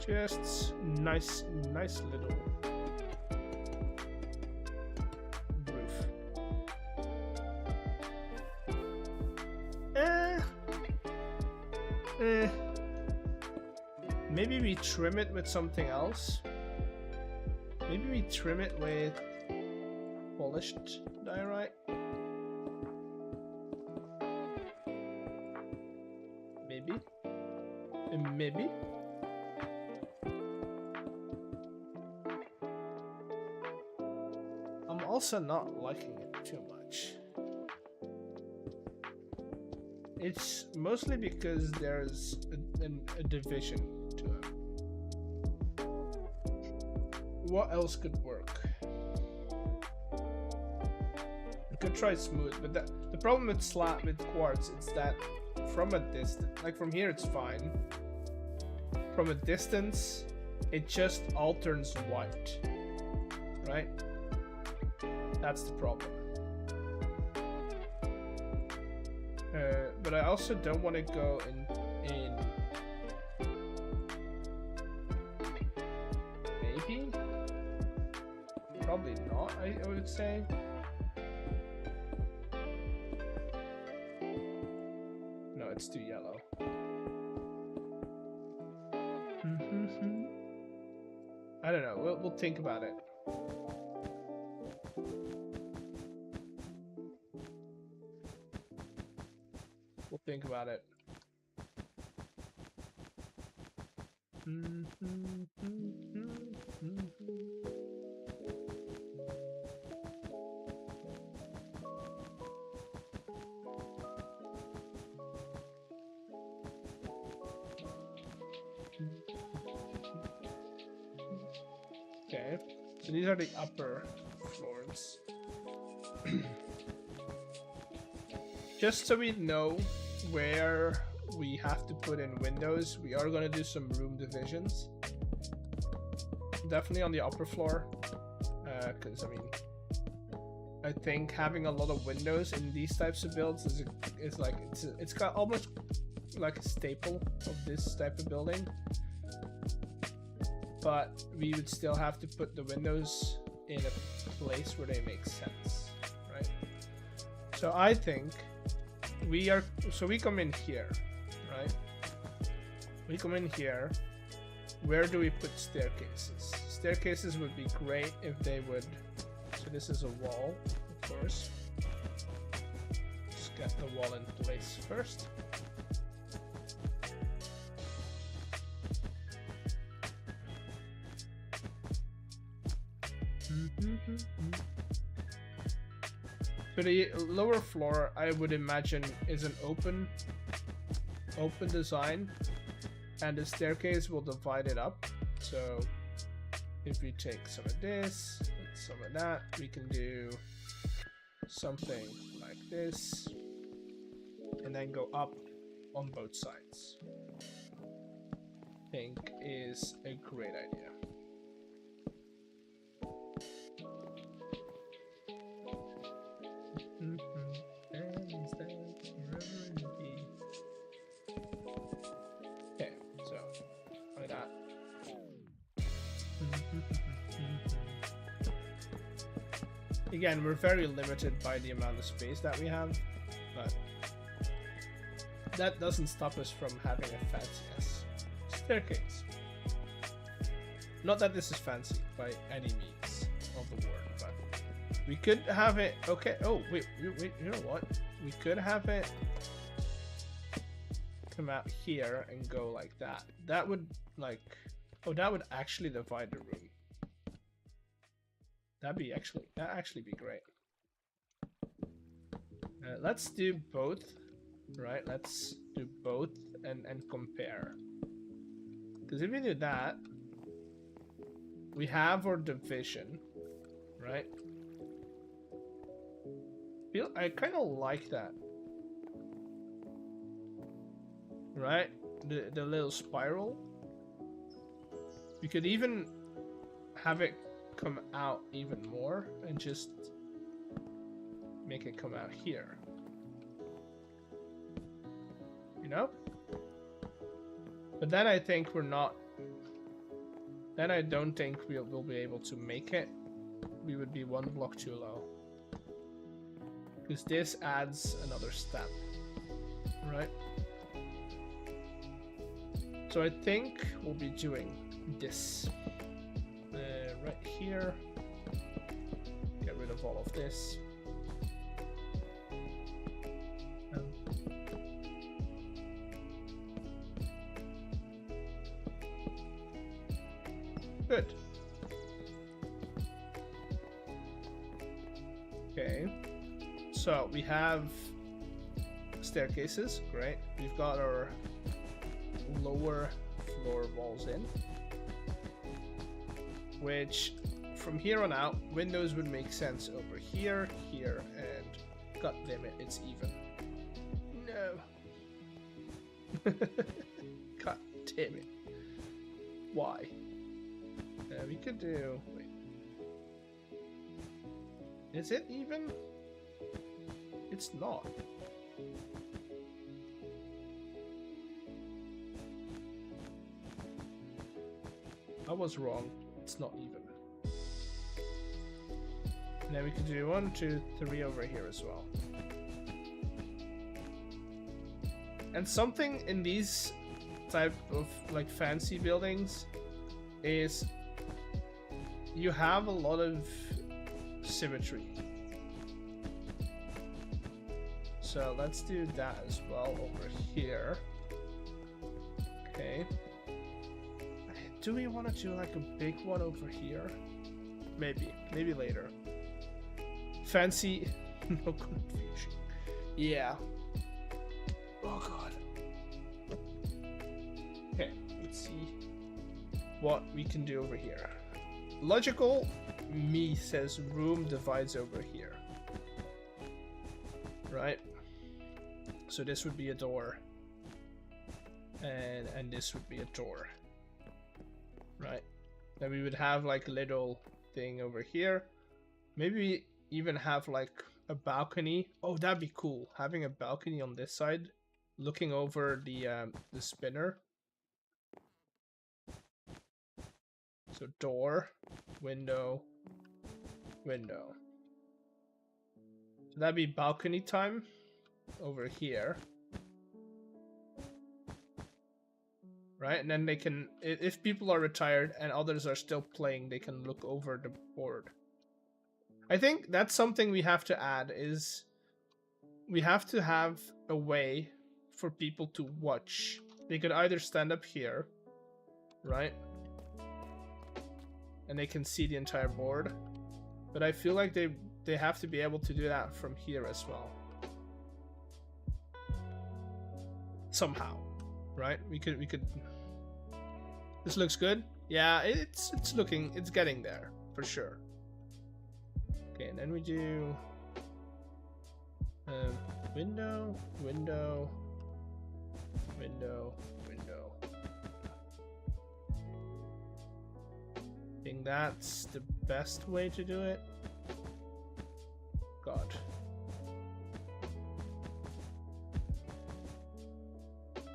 Just nice little roof. Maybe we trim it with something else. Maybe we trim it with polished diorite. Maybe. Maybe. also not liking it too much. It's mostly because there's a division to it. What else could work? I could try smooth, but the problem with quartz is that from a distance, like from here it's fine. From a distance, it just all turns white, right? That's the problem. But I also don't want to go in maybe? Probably not, I would say. No, it's too yellow. I don't know, we'll think about it. We'll think about it. Okay, so these are the upper floors. Just so we know where we have to put in windows, we are going to do some room divisions. Definitely on the upper floor, because I mean, I think having a lot of windows in these types of builds is like it's got almost like a staple of this type of building. But we would still have to put the windows in a place where they make sense, right? So I think we come in here, right? We come in here. Where do we put staircases? Staircases would be great if they would. So this is a wall, of course. Just get the wall in place first. So the lower floor, I would imagine, is an open design, and the staircase will divide it up. So if we take some of this and some of that, we can do something like this, and then go up on both sides. I think is a great idea. Okay, so like that. Again, we're very limited by the amount of space that we have, but that doesn't stop us from having a fancy staircase. Not that this is fancy by any means of the word, but we could have it. Okay. Oh wait. You know what? We could have it come out here and go like that. That would that would actually divide the room. That'd actually be great. Let's do both, right? Let's do both and compare. Because if we do that, we have our division, right? I kind of like that, right? The little spiral. You could even have it come out even more and just make it come out here, you know? But then I think we're not, then I don't think we'll be able to make it. We would be one block too low, because this adds another step, right? So I think we'll be doing this right here. Get rid of all of this. Good. Okay. So we have staircases. Great. We've got our lower floor walls in. Which, from here on out, windows would make sense over here, here, and god damn it, it's even. No. God damn it. Why? We could do... Wait. Is it even? It's not. I was wrong. It's not even. And then we could do 1, 2, 3 over here as well. And something in these type of like fancy buildings is you have a lot of symmetry. So let's do that as well over here. Okay. Do we want to do like a big one over here? Maybe later. Fancy, no confusion. Yeah. Oh god. Okay, let's see what we can do over here. Logical me says room divides over here. Right? So this would be a door. And this would be a door. Right? Then we would have like a little thing over here. Maybe even have like a balcony. Oh, that'd be cool. Having a balcony on this side, looking over the spinner. So door, window, window. So that'd be balcony time over here. Right, and then they can, if people are retired and others are still playing, they can look over the board. I think that's something we have to add, is we have to have a way for people to watch. They could either stand up here, right? And they can see the entire board. But I feel like they have to be able to do that from here as well. Somehow, right? We could. This looks good. Yeah, it's getting there for sure. Okay, and then we do window, window, window, window. I think that's the best way to do it. God.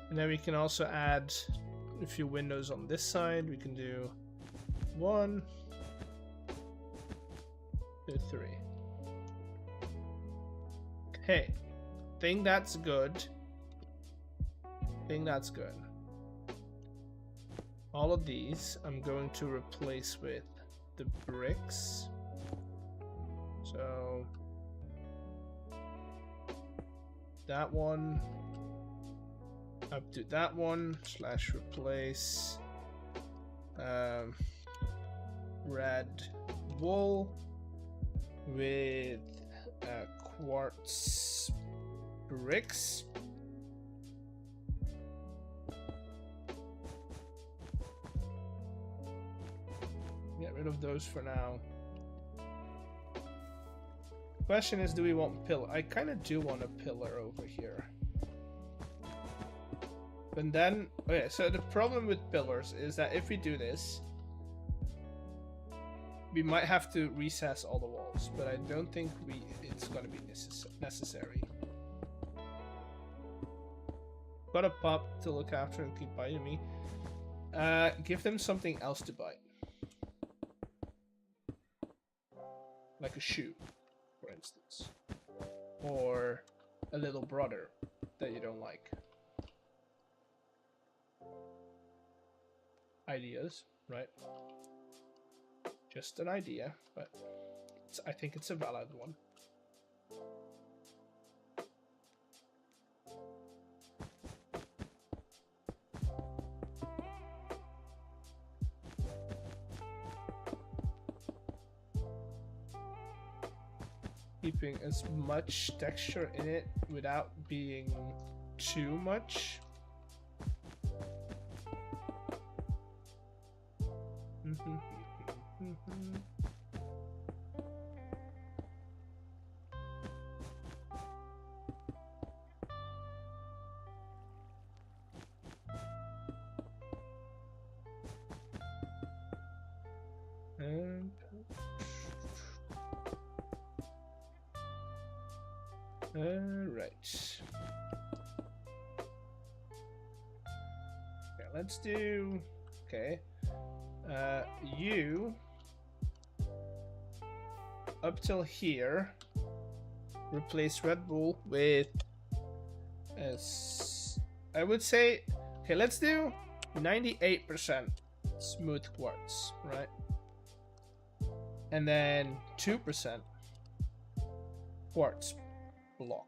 And then we can also add a few windows on this side. We can do 1, 2, 3. Okay, think that's good. Think that's good. All of these I'm going to replace with the bricks. So that one up to that one / replace red wool with quartz bricks. Get rid of those for now. Question is, do we want pillar? I kind of do want a pillar over here. But then, okay, so the problem with pillars is that if we do this, we might have to recess all the walls, but I don't think it's going to be necessary. Got a pup to look after and keep biting me. Give them something else to bite. Like a shoe, for instance. Or a little brother that you don't like. Ideas, right? Just an idea, but I think it's a valid one. keeping as much texture in it without being too much. And right. Okay, let's do. Okay. You up till here. Replace Red Bull with. I would say. Okay, let's do 98% smooth quartz, right? And then 2% quartz block.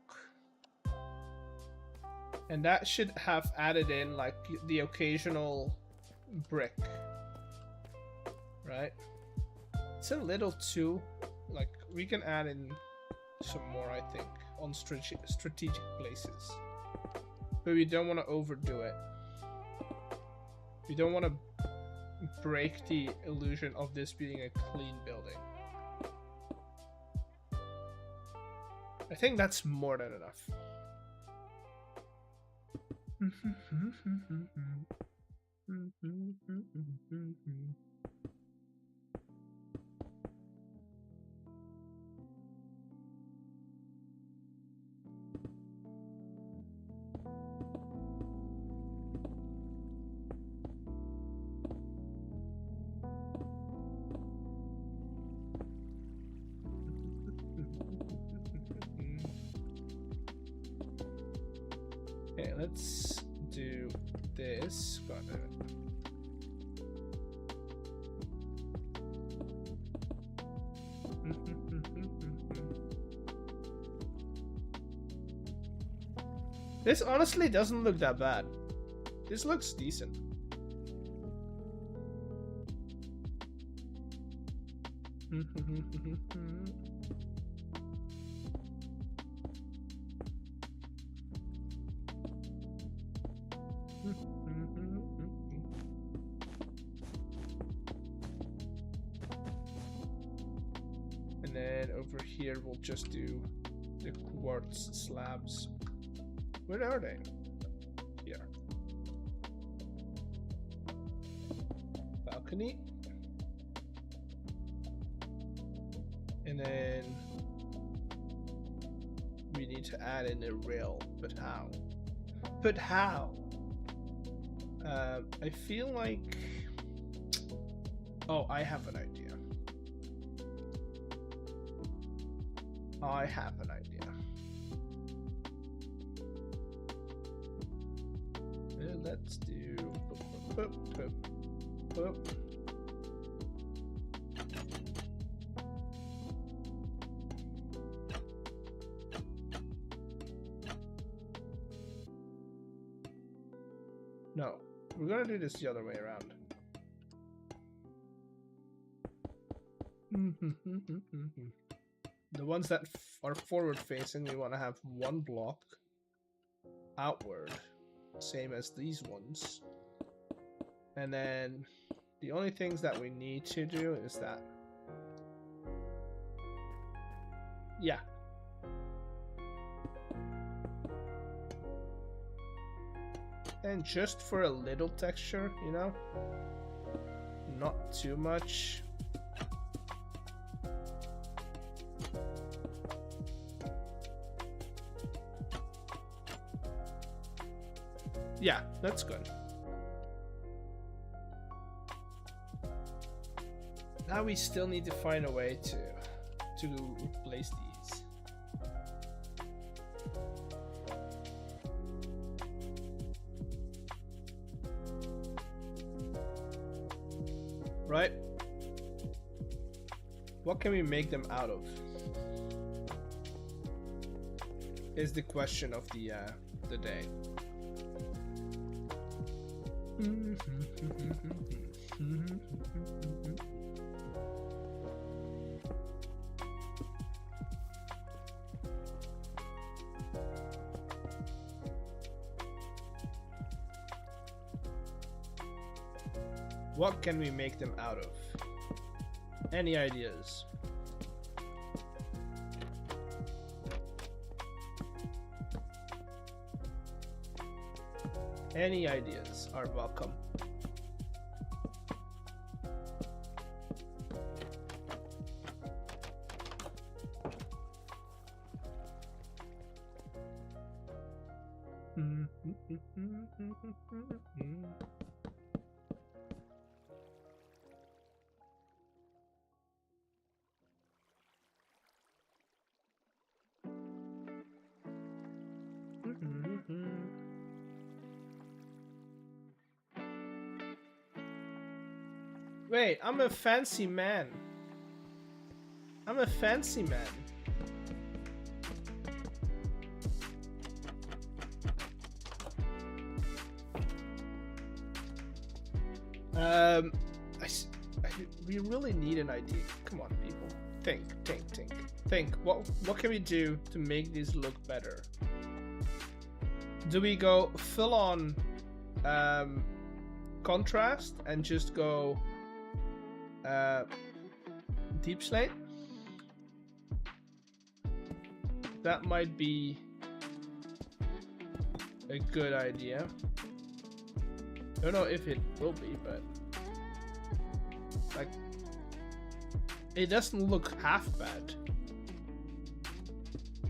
And that should have added in like the occasional brick, right? It's a little too, like, we can add in some more, I think, on strategic places. But we don't want to overdo it. We don't want to break the illusion of this being a clean building. I think that's more than enough. Okay, let's do this. Got it. This honestly doesn't look that bad. This looks decent. And then over here we'll just do the quartz slabs. Where are they? Here. Balcony. And then we need to add in a rail, but how? But how? I feel like... Oh, I have an idea. I have an idea. Let's do... No, we're gonna do this the other way around. The ones that are forward facing, we want to have one block outward, same as these ones. And then the only things that we need to do is that. Yeah. And just for a little texture, you know? Not too much. Yeah, that's good. Now we still need to find a way to replace these. Right? What can we make them out of? Is the question of the day. What can we make them out of? Any ideas? Any ideas are welcome. Wait, I'm a fancy man. I'm a fancy man. We really need an idea. Come on, people. Think. What can we do to make these look better? Do we go full on contrast and just go deep slate? That might be a good idea. Don't know if it will be, but like it doesn't look half bad,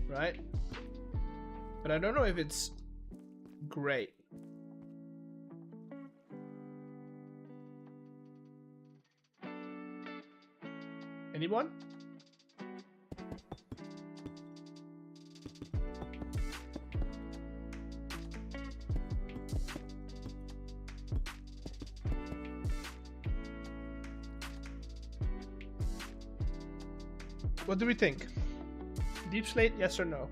right? But I don't know if it's great. Anyone? What do we think? Deep slate, yes or no?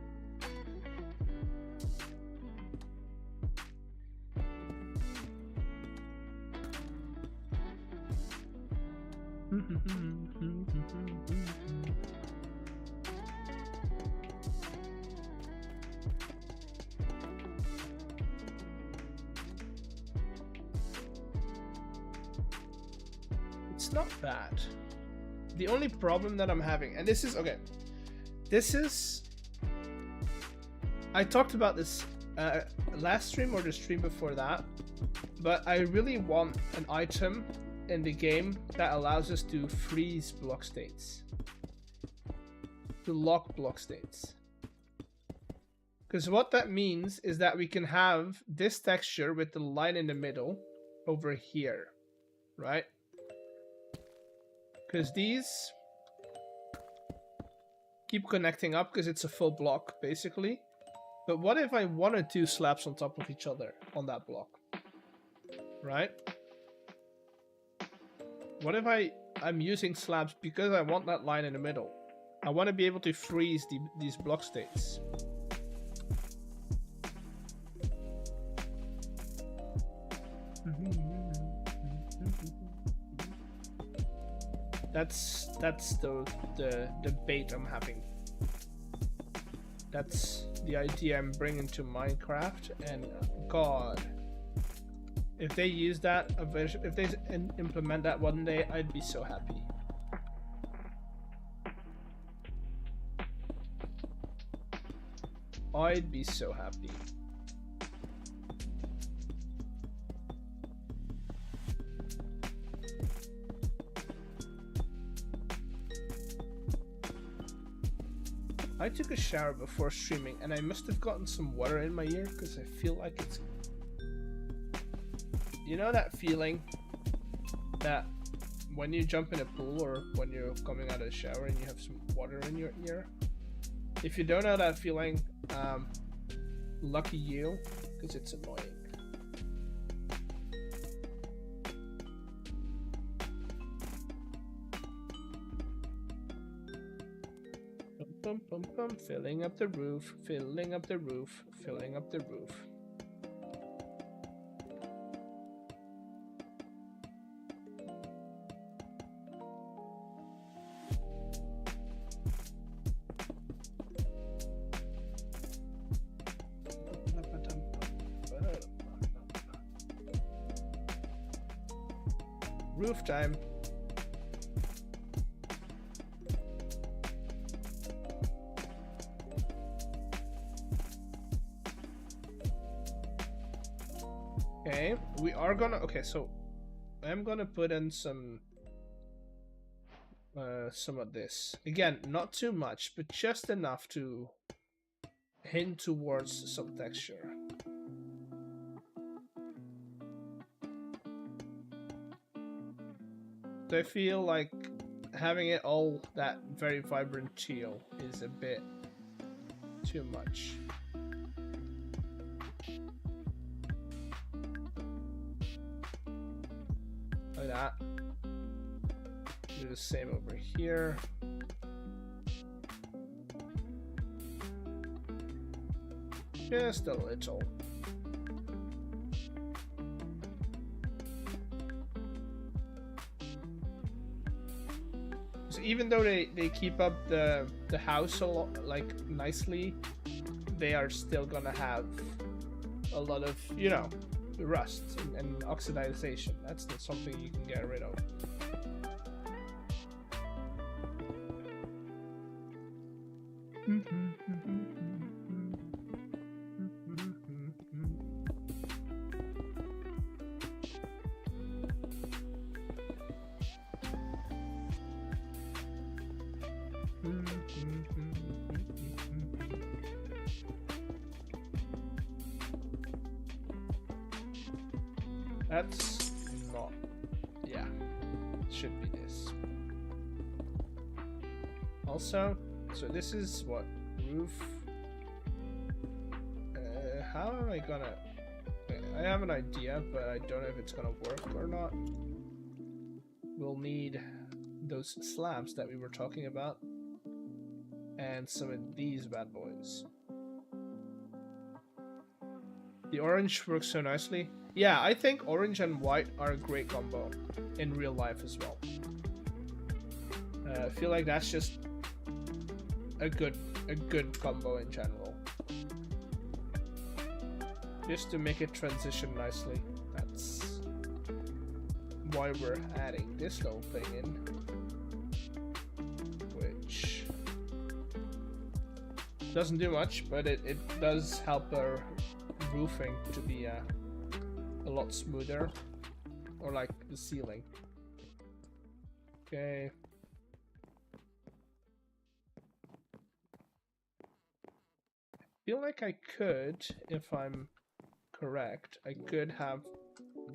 It's not bad. The only problem that I'm having, and this is okay, I talked about this last stream or the stream before that, but I really want an item in the game that allows us to freeze block states, to lock block states. Because what that means is that we can have this texture with the line in the middle over here, right? Because these keep connecting up because it's a full block, basically. But what if I wanted two slabs on top of each other on that block? Right? What if I'm using slabs because I want that line in the middle? I want to be able to freeze these block states. That's the debate I'm having. That's the idea I'm bringing to Minecraft, and God, if they use that, if they implement that one day, I'd be so happy. I'd be so happy. I took a shower before streaming and I must have gotten some water in my ear because I feel like it's... You know that feeling that when you jump in a pool or when you're coming out of the shower and you have some water in your ear? If you don't know that feeling, lucky you, because it's annoying. Bum, bum, bum, filling up the roof, filling up the roof, filling up the roof. roof time. Okay, we are gonna. Okay, so I'm gonna put in some of this. Again, not too much, but just enough to hint towards some texture. I feel like having it all that very vibrant teal is a bit too much. Like that. Do the same over here. Just a little. So even though they keep up the house a lot, like nicely, they are still gonna have a lot of, you know, rust and oxidization. That's not something you can get rid of. That's not, yeah, should be this. Also, so this is what, roof, how am I gonna, I have an idea, but I don't know if it's gonna work or not. We'll need those slabs that we were talking about, and some of these bad boys. The orange works so nicely. Yeah, I think orange and white are a great combo in real life as well. I feel like that's just a good combo in general. Just to make it transition nicely. That's why we're adding this little thing in, which doesn't do much, but it does help our roofing to be a lot smoother, or like the ceiling. Okay. I feel like I could, if I'm correct, I could have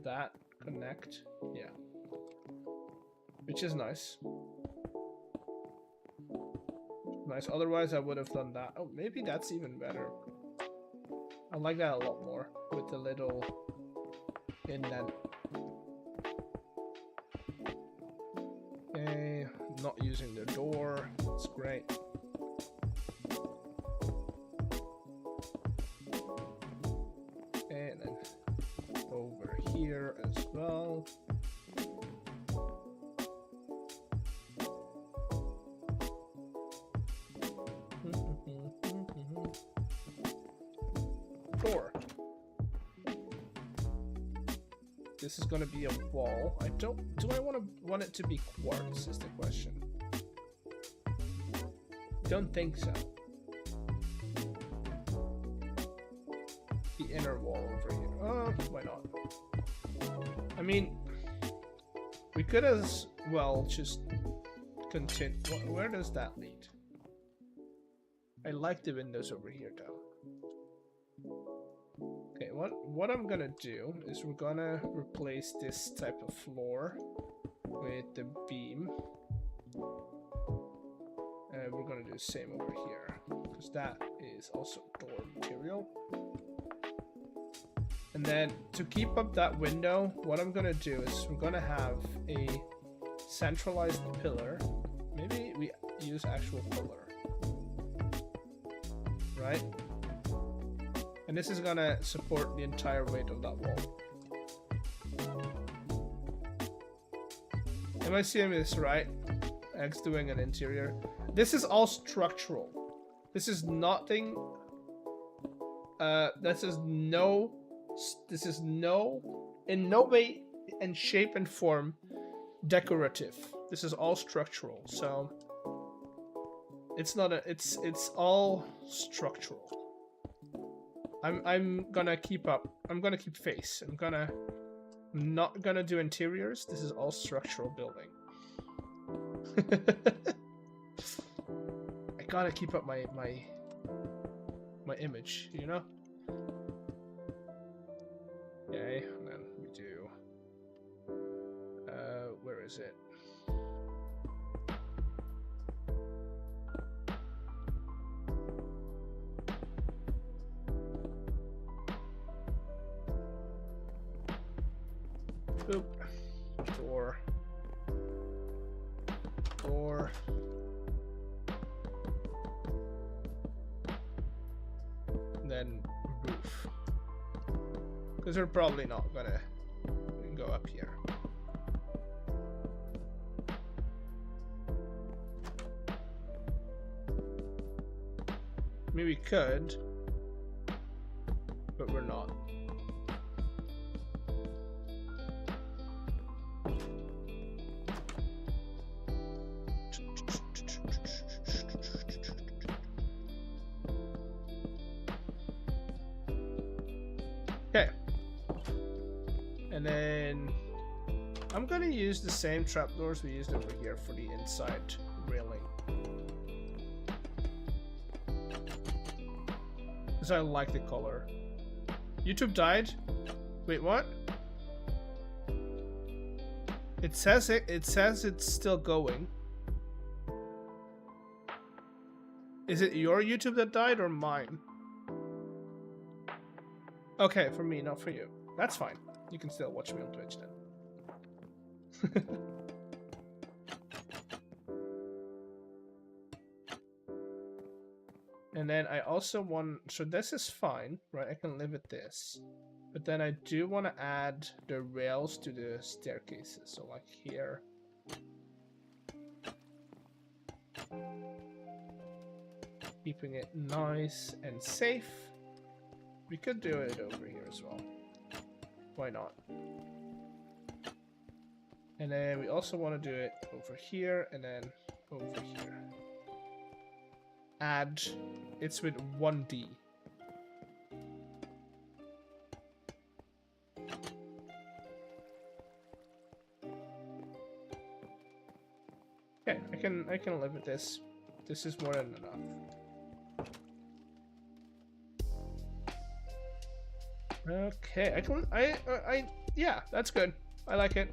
that connect. Yeah. Which is nice. Nice. Otherwise, I would have done that. Oh, maybe that's even better. I like that a lot more with the little indent. Okay, not using the door. That's great. And then over here as well. Door. This is gonna be a wall. I don't. Do I want it to be quartz? Is the question. Don't think so. The inner wall over here. Oh, why not? I mean, we could as well just continue. Where does that lead? I like the windows over here, though. Okay, what I'm gonna do is we're gonna replace this type of floor with the beam. And we're gonna do the same over here, because that is also door material. And then to keep up that window, what I'm gonna do is we're gonna have a centralized pillar. Maybe we use actual pillar, right? And this is gonna support the entire weight of that wall. Am I seeing this right? X doing an interior. This is all structural. This is nothing. This is no, in no way and shape and form decorative. This is all structural, so it's not a. It's all structural. I'm gonna keep up. I'm gonna keep face. I'm not gonna do interiors. This is all structural building. I gotta keep up my image, you know? Okay, and then we do where is it? Boop. Door. Door. And then roof. Because we're probably not gonna go up here. I mean, we could, but we're not. Okay. And then I'm gonna use the same trapdoors we used over here for the inside railing. Because I like the color. YouTube died? Wait, what? It says it's still going. Is it your YouTube that died or mine? Okay, for me, not for you. That's fine. You can still watch me on Twitch then. And then I also want... So this is fine, right? I can live with this. But then I do want to add the rails to the staircases. So like here. Keeping it nice and safe. We could do it over here as well. Why not? And then we also want to do it over here and then over here. Add, it's with 1D. Okay, I can live with this. This is more than enough. Okay, yeah, that's good. I like it.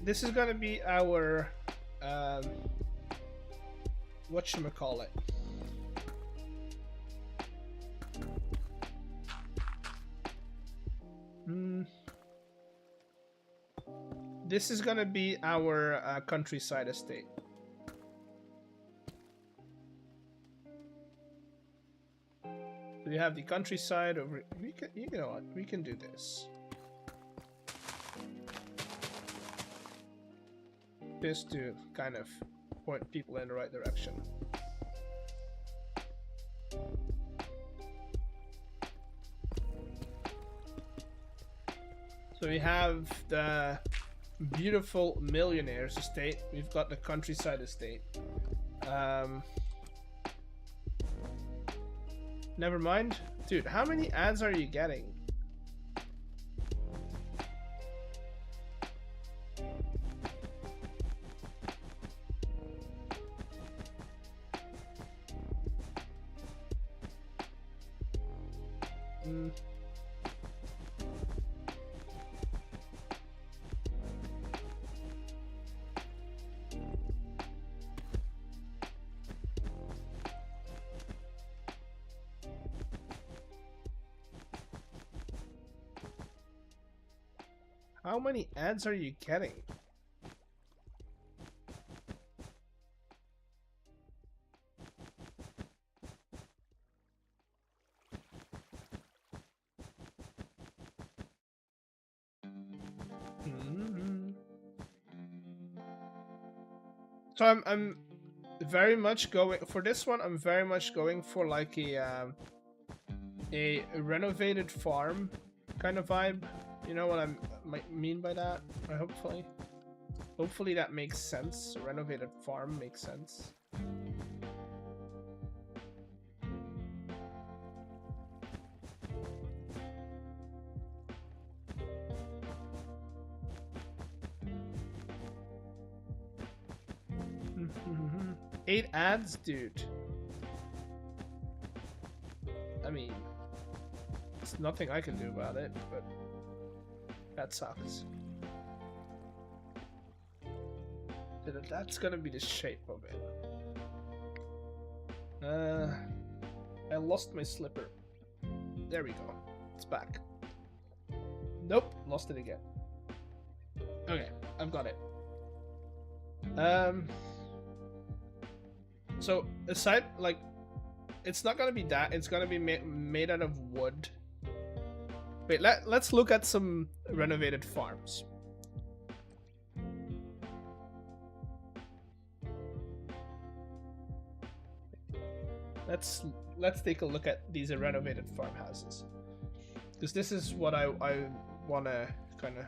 This is gonna be our whatchamacallit. This is gonna be our countryside estate. We have the countryside over. You know what? We can do this. Just to kind of point people in the right direction. So we have the beautiful millionaire's estate. We've got the countryside estate. Never mind. Dude, how many ads are you getting? How many ads are you getting? So I'm very much going for this one. I'm very much going for like a renovated farm kind of vibe. You know what I mean by that? Hopefully that makes sense. A renovated farm makes sense. Eight ads, dude. I mean, it's nothing I can do about it, but that sucks. That's gonna be the shape of it. I lost my slipper. There we go. It's back. Nope, lost it again. Okay, I've got it. So aside, like, it's not gonna be that. It's gonna be made out of wood. Wait, let's look at some renovated farms. Let's take a look at these renovated farmhouses, because this is what I wanna kind of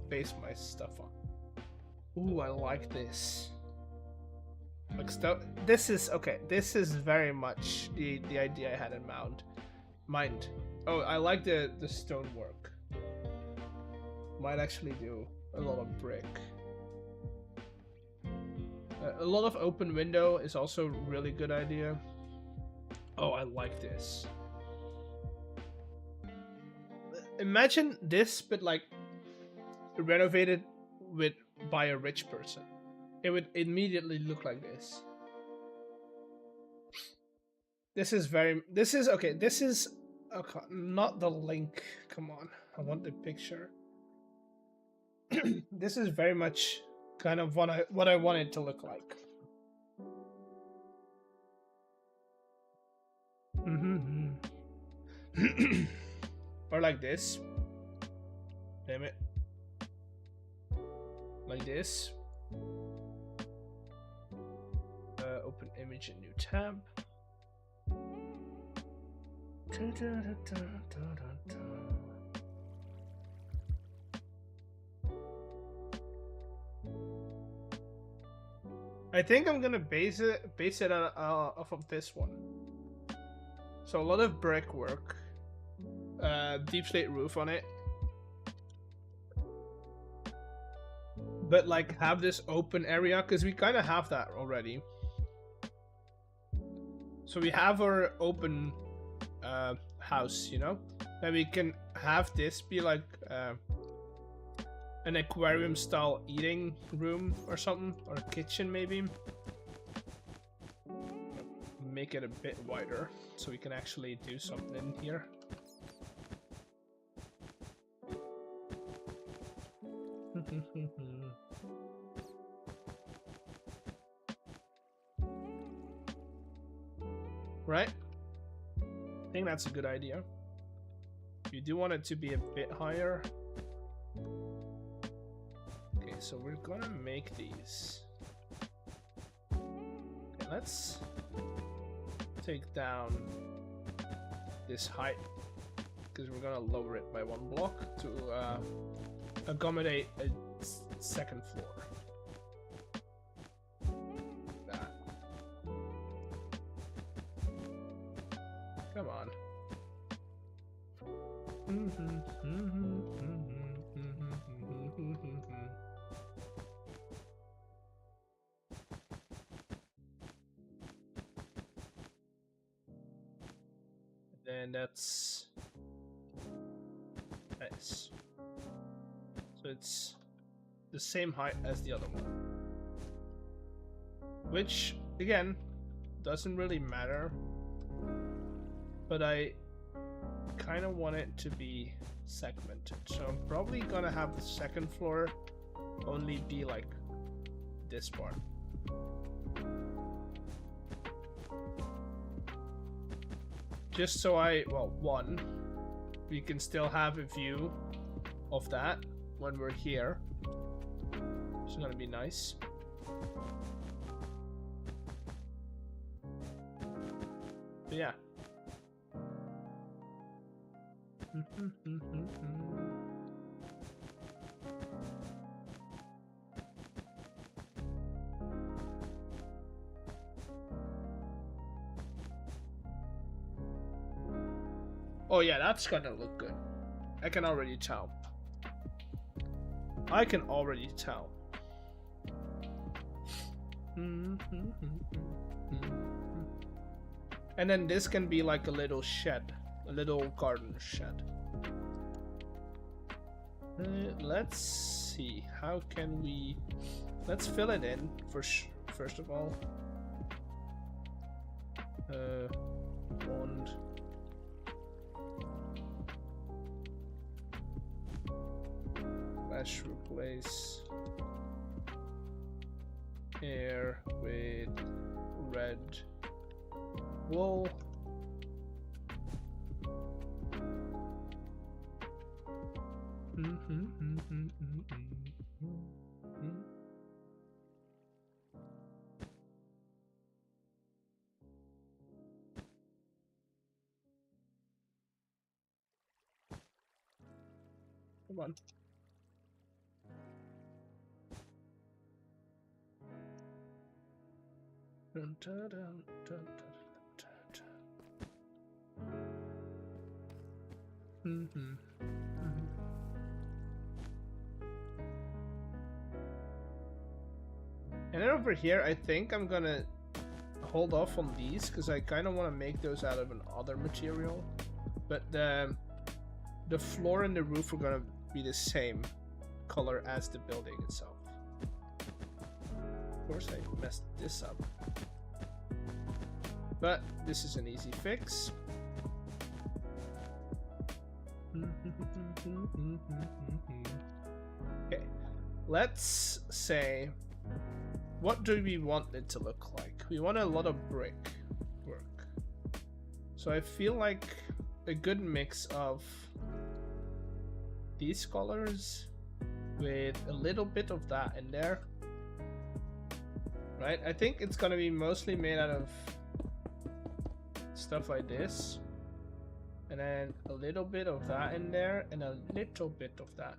base my stuff on. Ooh, I like this. Like this is okay. This is very much the idea I had in mind. Oh, I like the stonework. Might actually do a lot of brick. A lot of open window is also a really good idea. Oh, I like this. Imagine this, but like renovated by a rich person. It would immediately look like this. This is okay. This is okay, not the link. Come on, I want the picture. This is very much kind of what I want it to look like. Or like this. Damn it. Like this. Open image in new tab. I think I'm gonna base it off of this one. So a lot of brickwork, deep slate roof on it, but like have this open area because we kind of have that already. So we have our open house, you know, and we can have this be like an aquarium style eating room or something, or a kitchen maybe. Make it a bit wider so we can actually do something in here. Right? I think that's a good idea. You do want it to be a bit higher. Okay, so we're gonna make these. Okay, let's take down this height because we're gonna lower it by 1 block to accommodate a second floor. That. Come on. And that's nice. So it's the same height as the other one, which again doesn't really matter, but I kind of want it to be segmented. So I'm probably gonna have the second floor only be like this part. Just so one, we can still have a view of that when we're here. It's gonna be nice. yeah. Oh yeah, that's gonna look good. I can already tell. I can already tell. And then this can be like a little shed, a little garden shed. Let's see, how can we... Let's fill it in first of all. Wand. Let's replace air with red wool. Come on. Dun, dun, dun, dun, dun, dun. And then over here, I think I'm gonna hold off on these because I kind of want to make those out of another material. But the floor and the roof are gonna be the same color as the building itself. Of course, I messed this up. But this is an easy fix. Okay, let's say, what do we want it to look like? We want a lot of brick work. So I feel like a good mix of these colors with a little bit of that in there. Right? I think it's gonna be mostly made out of stuff like this. And then a little bit of that in there and a little bit of that.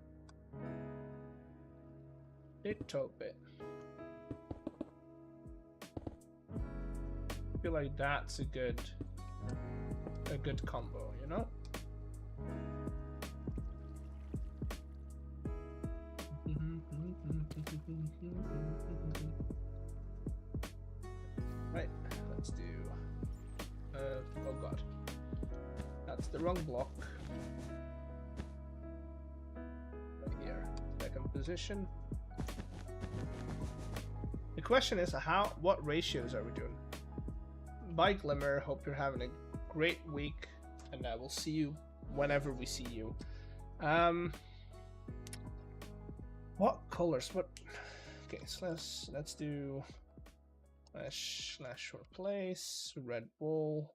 Little bit. I feel like that's a good combo, you know? Right, let's do oh god, that's the wrong block. Right here, second position. The question is, what ratios are we doing? Bye Glimmer, hope you're having a great week, and I will see you whenever we see you. What colors? What? Okay, so let's do slash replace red wool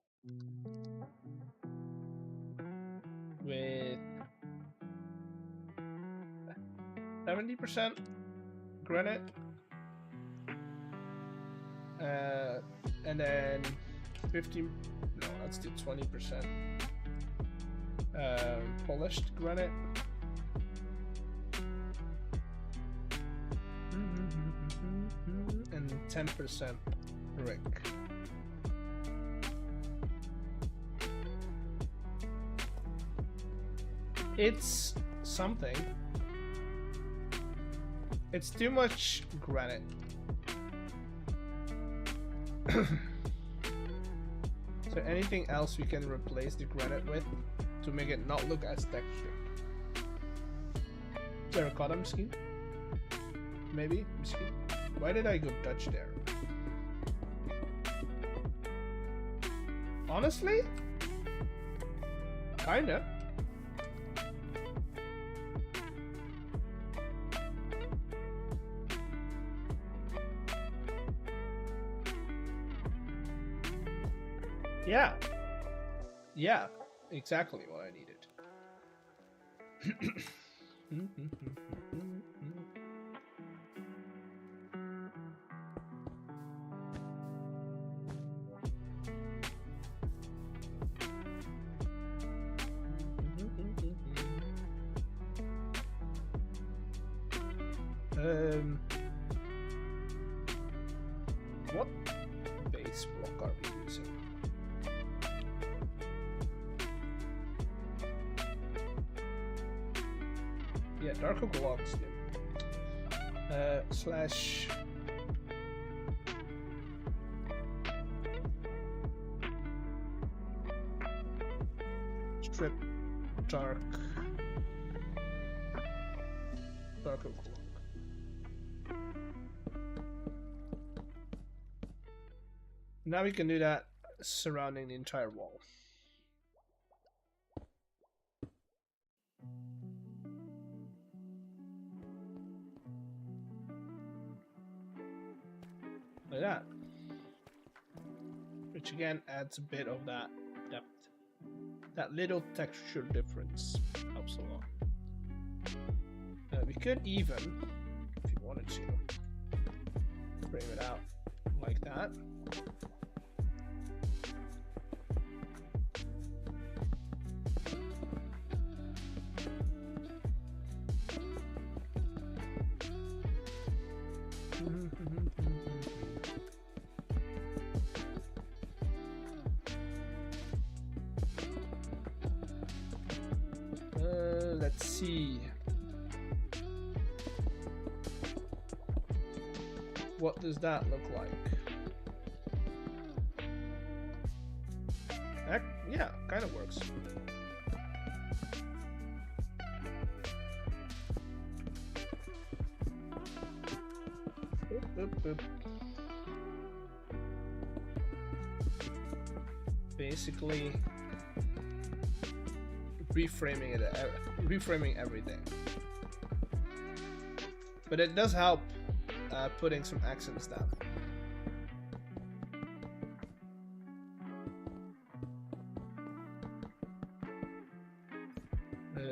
with 70% granite, and then 50. No, let's do 20% polished granite. And 10% brick. It's something. It's too much granite. So anything else we can replace the granite with to make it not look as textured? Terracotta misschien? Maybe? Misschien? Why did I go Dutch there? Honestly? Kinda. Yeah. Yeah, exactly what I needed. What base block are we using? Yeah, dark oak logs. Slash. Strip dark oak log. Now we can do that surrounding the entire wall. Like that. Which again adds a bit of that depth. That little texture difference helps a lot. We could even, if you wanted to, frame it out like that. Let's see. What does that look like? Yeah, kind of works. Boop, boop, boop. Basically, reframing everything. But it does help putting some accents down.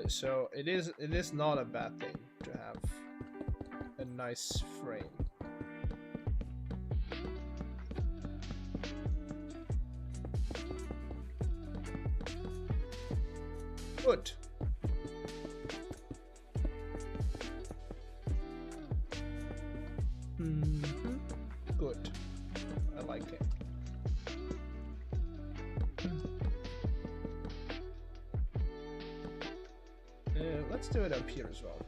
So it is not a bad thing to have a nice frame. Good. Good. I like it. Let's do it up here as well.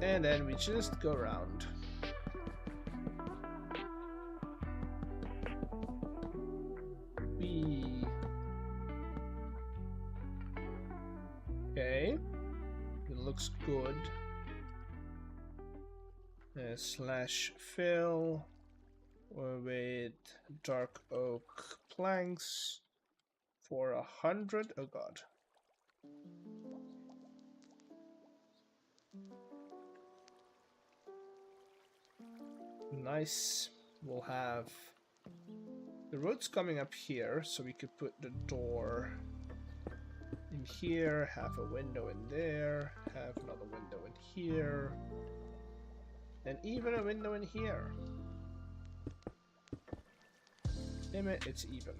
And then we just go around. Okay, it looks good. Slash fill with dark oak planks for 100. Oh god. Nice. We'll have the roads coming up here, so we could put the door in here, have a window in there, have another window in here, and even a window in here. Damn it, it's even.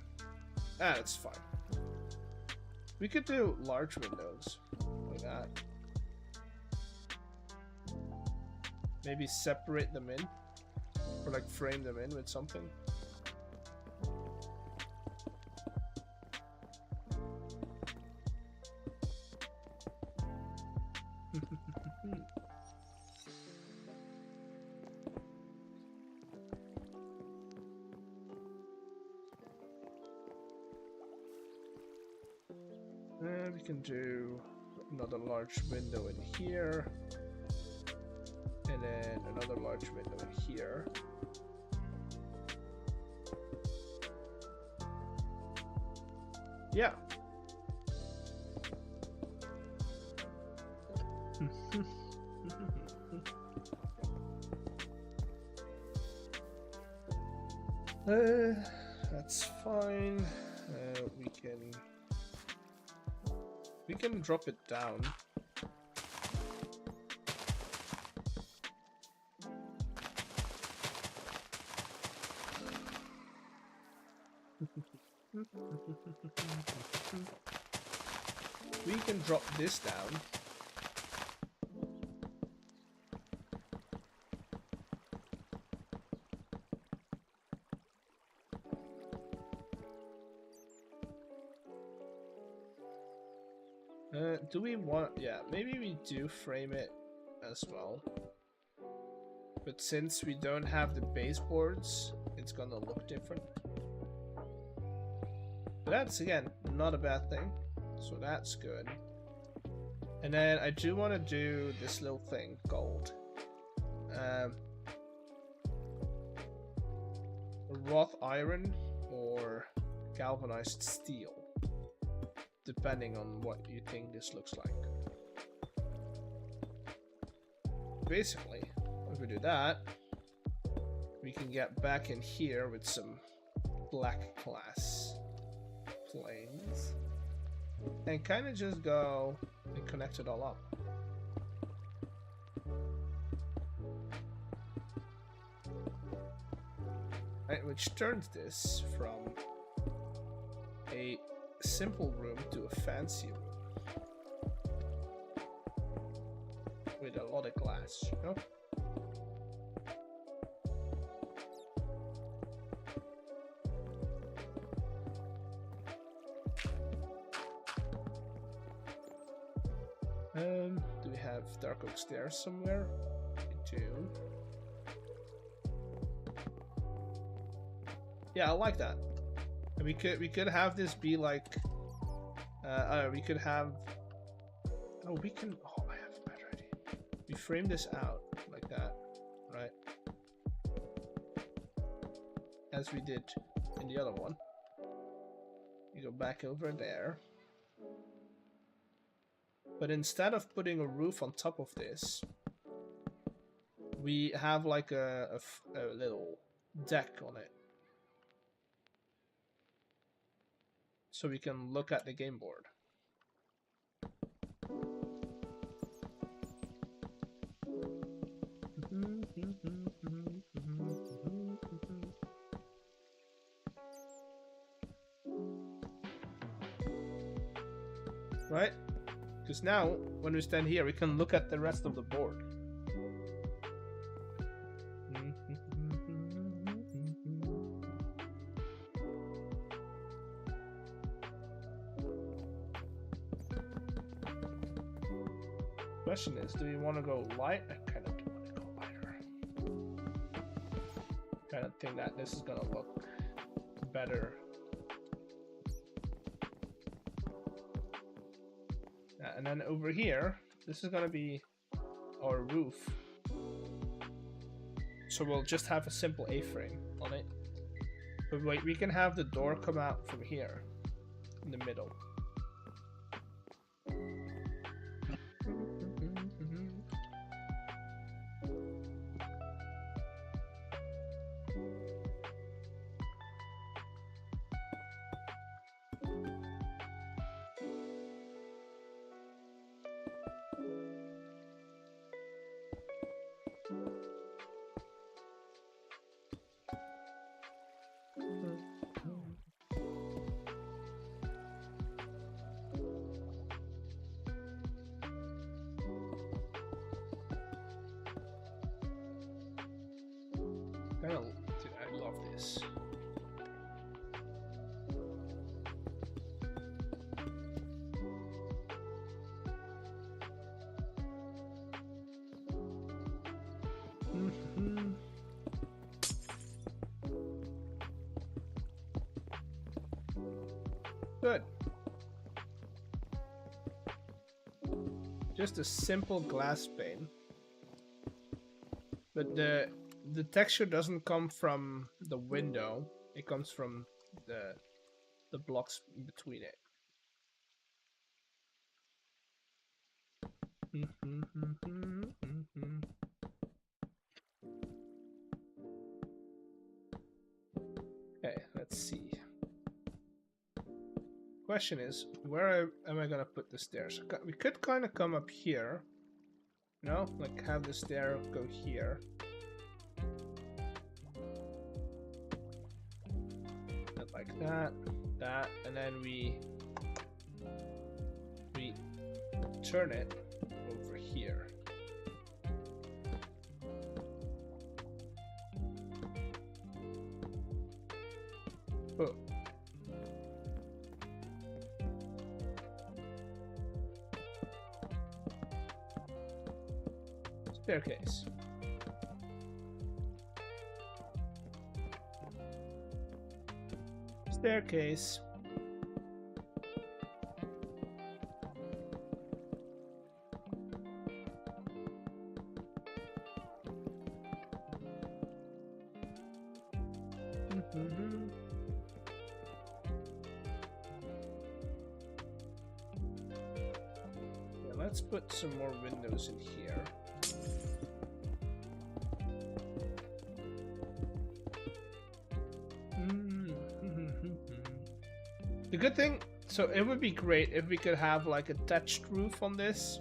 Ah, it's fine. We could do large windows like that. Maybe separate them in, or like frame them in with something. We can do another large window in here, and then another large window in here. Yeah. That's fine. We can drop it down. we can drop this down. Do we want... yeah, maybe we do frame it as well. But since we don't have the baseboards, it's gonna look different. But that's, again, not a bad thing. So that's good. And then I do want to do this little thing, gold. Wrought iron or galvanized steel, depending on what you think this looks like. Basically, if we do that, we can get back in here with some black glass planes and kind of just go and connect it all up. Right, which turns this from a simple room to a fancy room with a lot of glass, you know? Do we have dark oak stairs somewhere? We do. Yeah, I like that. And we could have this be like, we could have. Oh, we can. Oh, I have a better idea. We frame this out like that, right? As we did in the other one. You go back over there. But instead of putting a roof on top of this, we have like a little deck on it. So we can look at the game board. Right? Because now, when we stand here, we can look at the rest of the board. Question is, do we want to go light? I kind of do want to go lighter. Kind of think that this is gonna look better. And then over here, this is gonna be our roof. So we'll just have a simple A-frame on it. But wait, we can have the door come out from here, in the middle. Dude, I love this. Good. Just a simple glass pane. But the texture doesn't come from the window, it comes from the blocks between it. Okay, let's see. Question is, where am I gonna put the stairs? We could kind of come up here, you know, like have the stair go here. Like that, and then we turn it over here. Oh. Staircase. Staircase. Yeah, let's put some more windows in here. The good thing, so it would be great if we could have like a thatched roof on this,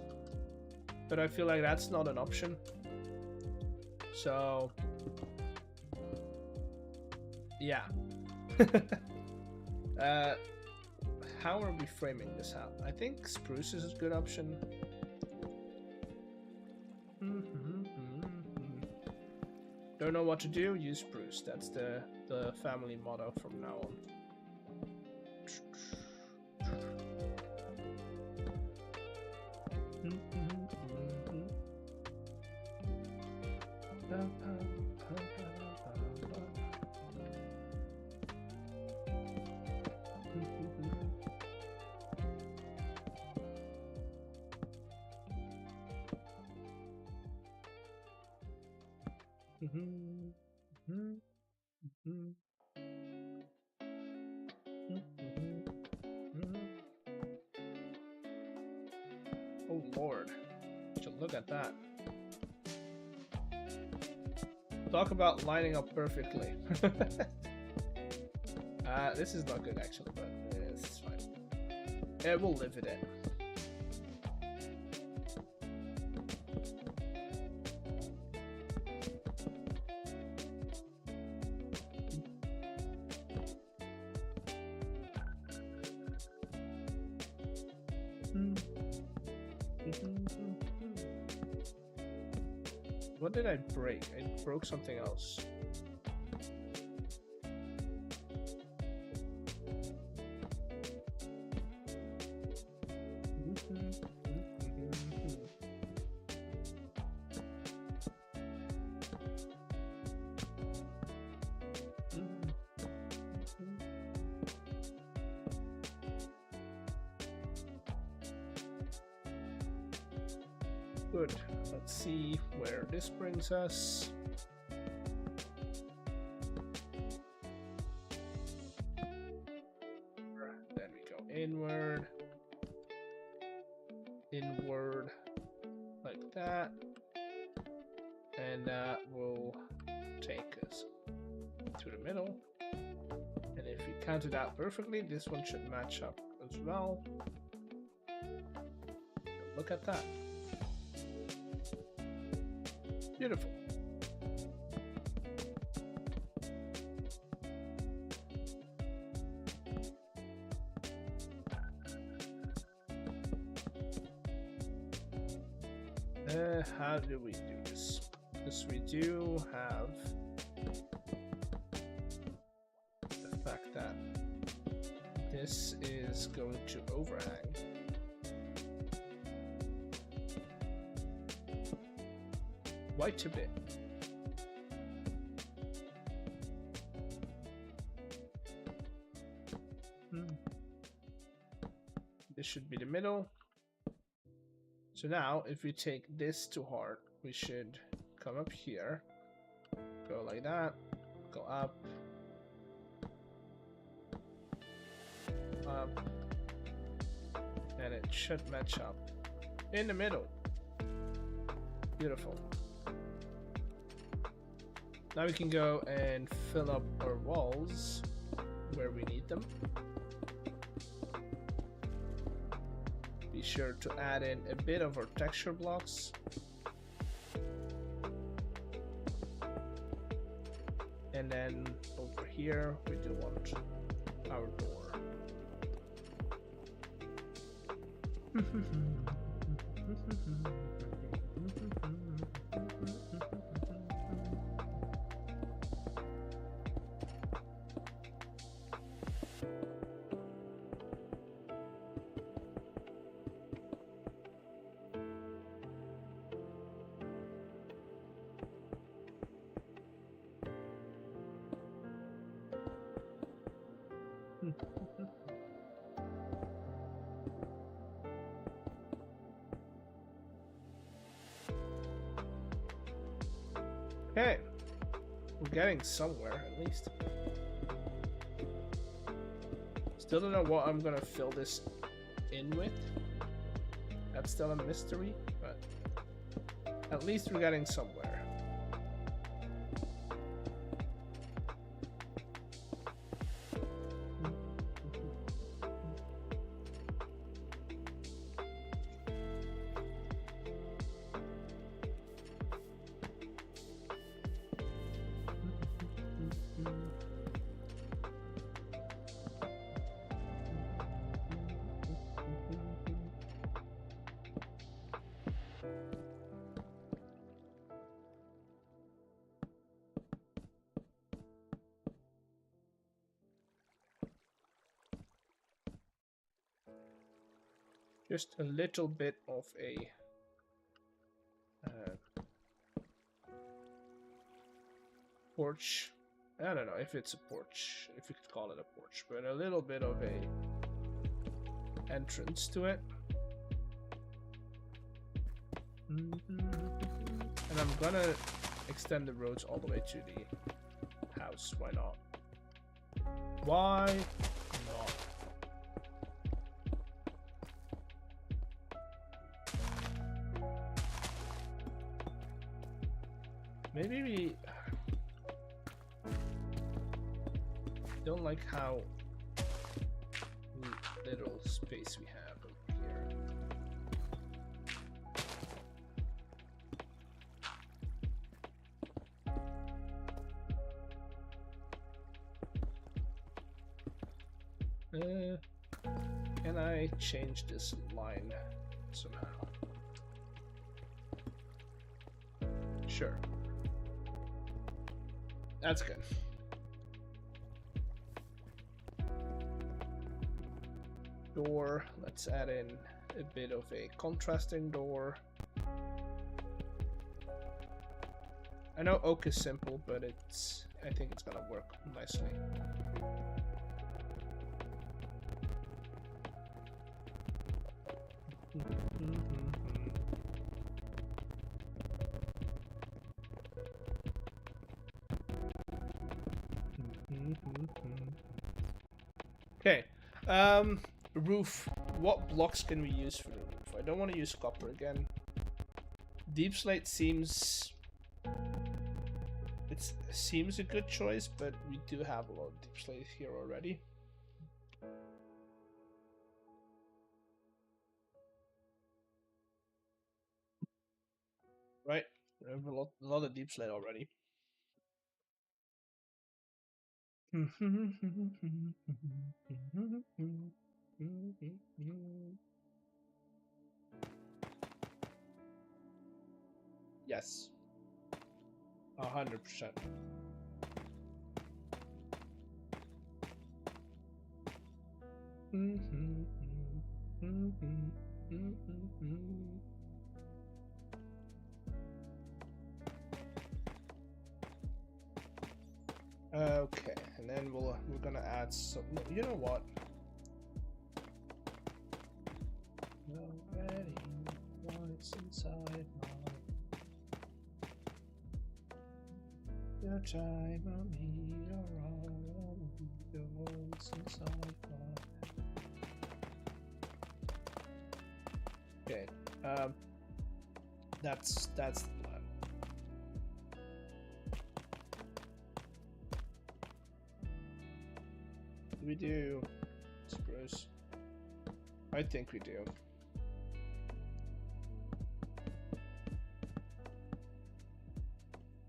but I feel like that's not an option. So, yeah. How are we framing this out? I think spruce is a good option. Don't know what to do? Use spruce. That's the family motto from now on. Oh Lord, just look at that. Talk about lining up perfectly. This is not good actually, but it's fine. Yeah, we'll live with it. What did I break? I broke something else. Good. Let's see where this brings us. Then we go inward, inward, like that, and that will take us to the middle. And if we count it out perfectly, this one should match up as well. Look at that. Beautiful. How do we do this? Because we do have the fact that this is going to overhang. Quite a bit. This should be the middle. So now, if we take this to heart, we should come up here, go like that, go up, up, and it should match up in the middle. Beautiful. Now we can go and fill up our walls where we need them. Be sure to add in a bit of our texture blocks. And then over here, we do want our door. Okay, we're getting somewhere at least. Still don't know what I'm gonna fill this in with. That's still a mystery, but at least we're getting somewhere. Just a little bit of a porch. I don't know if it's a porch, if you could call it a porch, but a little bit of a entrance to it. And I'm gonna extend the roads all the way to the house. Why not? Why not? Maybe we don't like how little space we have over here. Can I change this line somehow? Sure. That's good. Door, let's add in a bit of a contrasting door. I know oak is simple, but I think it's gonna work nicely. Okay, roof. What blocks can we use for the roof? I don't want to use copper again. Deep slate seems a good choice, but we do have a lot of deep slate here already. Right, we have a lot of deep slate already. Yes, 100%. Okay, and then we're gonna add some. You know what? Already, what's inside your time on me, you're all the voice inside my. Okay, that's the plan. We do spruce. I think we do.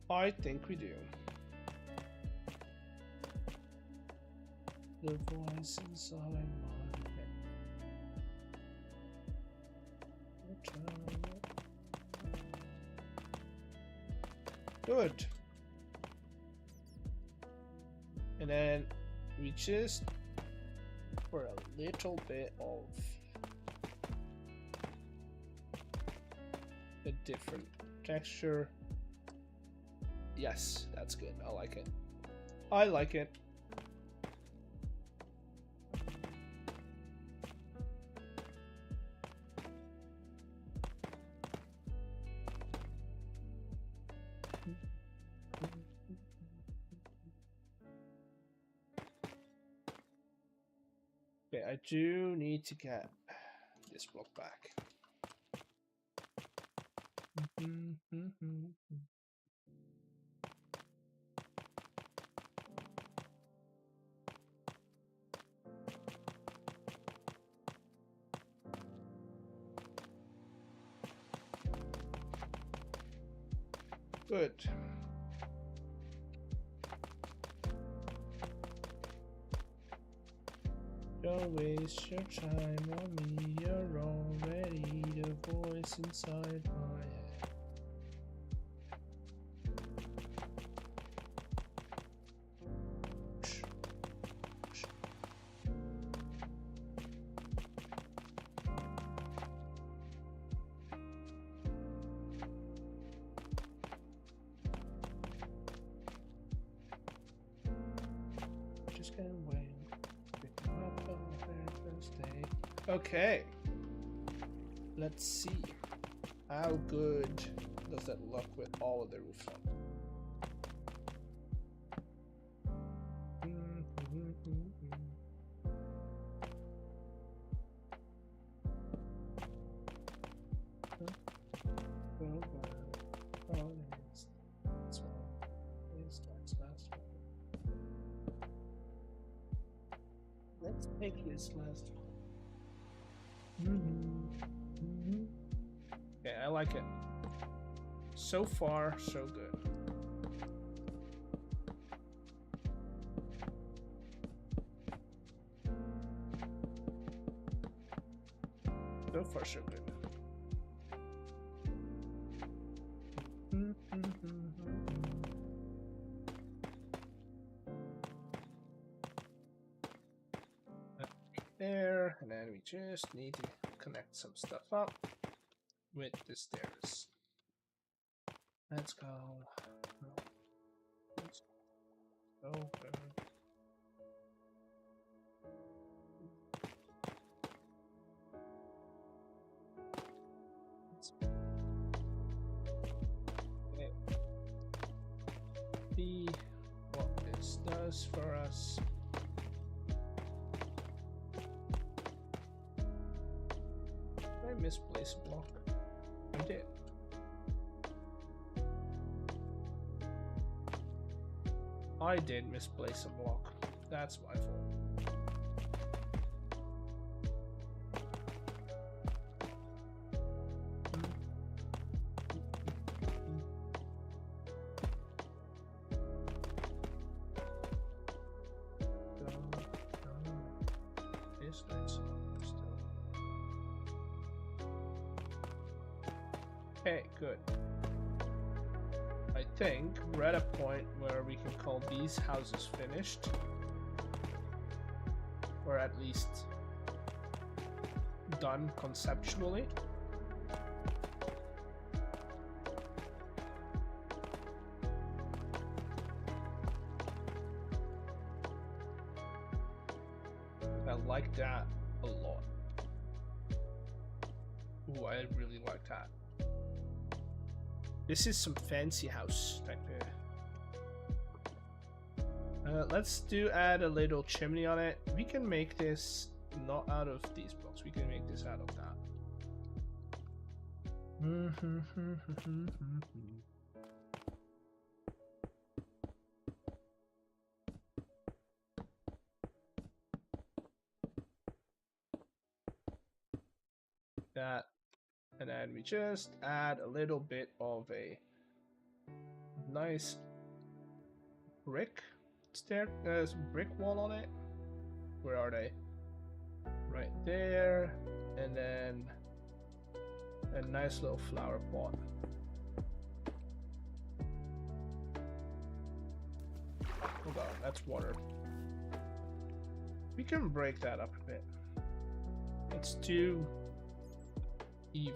I think we do. The voice inside my head. Good. And then we just for a little bit of a different texture. Yes, that's good. I like it. I like it. Okay, I do need to get this block back. Good. Don't waste your time on me, you're already the voice inside my head. Just gonna wait. Okay, let's see how good does that look with all of the roofs on. Let's take this last one. Okay, I like it. So far, so good. So far, so good. There, and then we just need to connect some stuff up with the stairs. Let's go. Let's go. Okay. See what this does for us. Did I misplace a block? I did. I did misplace a block. That's my fault. This guy's still. Okay, good. I think we're at a point where we can call these houses finished, or at least done conceptually. I like that a lot. Ooh, I really like that. This is some fancy house right there. Let's add a little chimney on it. We can make this not out of these blocks. We can make this out of that. That. And then we just add a little bit of a nice brick stair, brick wall on it. Where are they? Right there. And then a nice little flower pot. that's water. We can break that up a bit. Let's do even.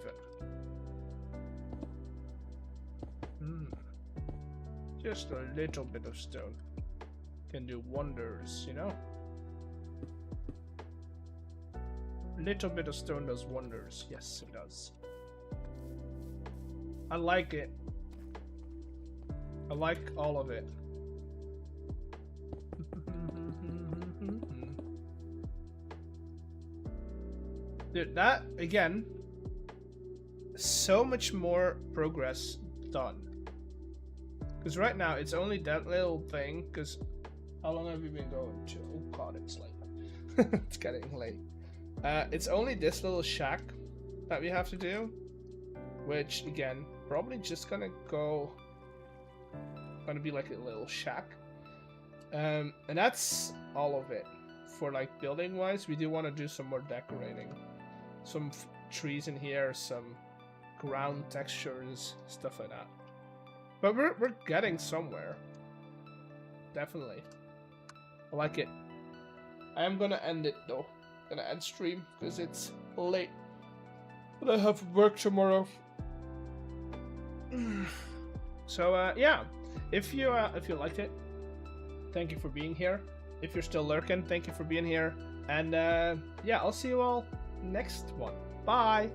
Just a little bit of stone can do wonders, you know? Little bit of stone does wonders. Yes, it does. I like it. I like all of it. Dude, that, again, so much more progress done. Because right now, it's only that little thing, because how long have you been going to? Oh god, it's late. It's getting late. It's only this little shack that we have to do, which, again, probably just gonna be like a little shack. And that's all of it. For, like, building-wise, we do want to do some more decorating. Some trees in here, some ground textures, stuff like that. But we're getting somewhere. Definitely. I like it. I am gonna end it though. Gonna end stream because it's late. But I have work tomorrow. So yeah. If you liked it, thank you for being here. If you're still lurking, thank you for being here. And yeah, I'll see you all next one. Bye!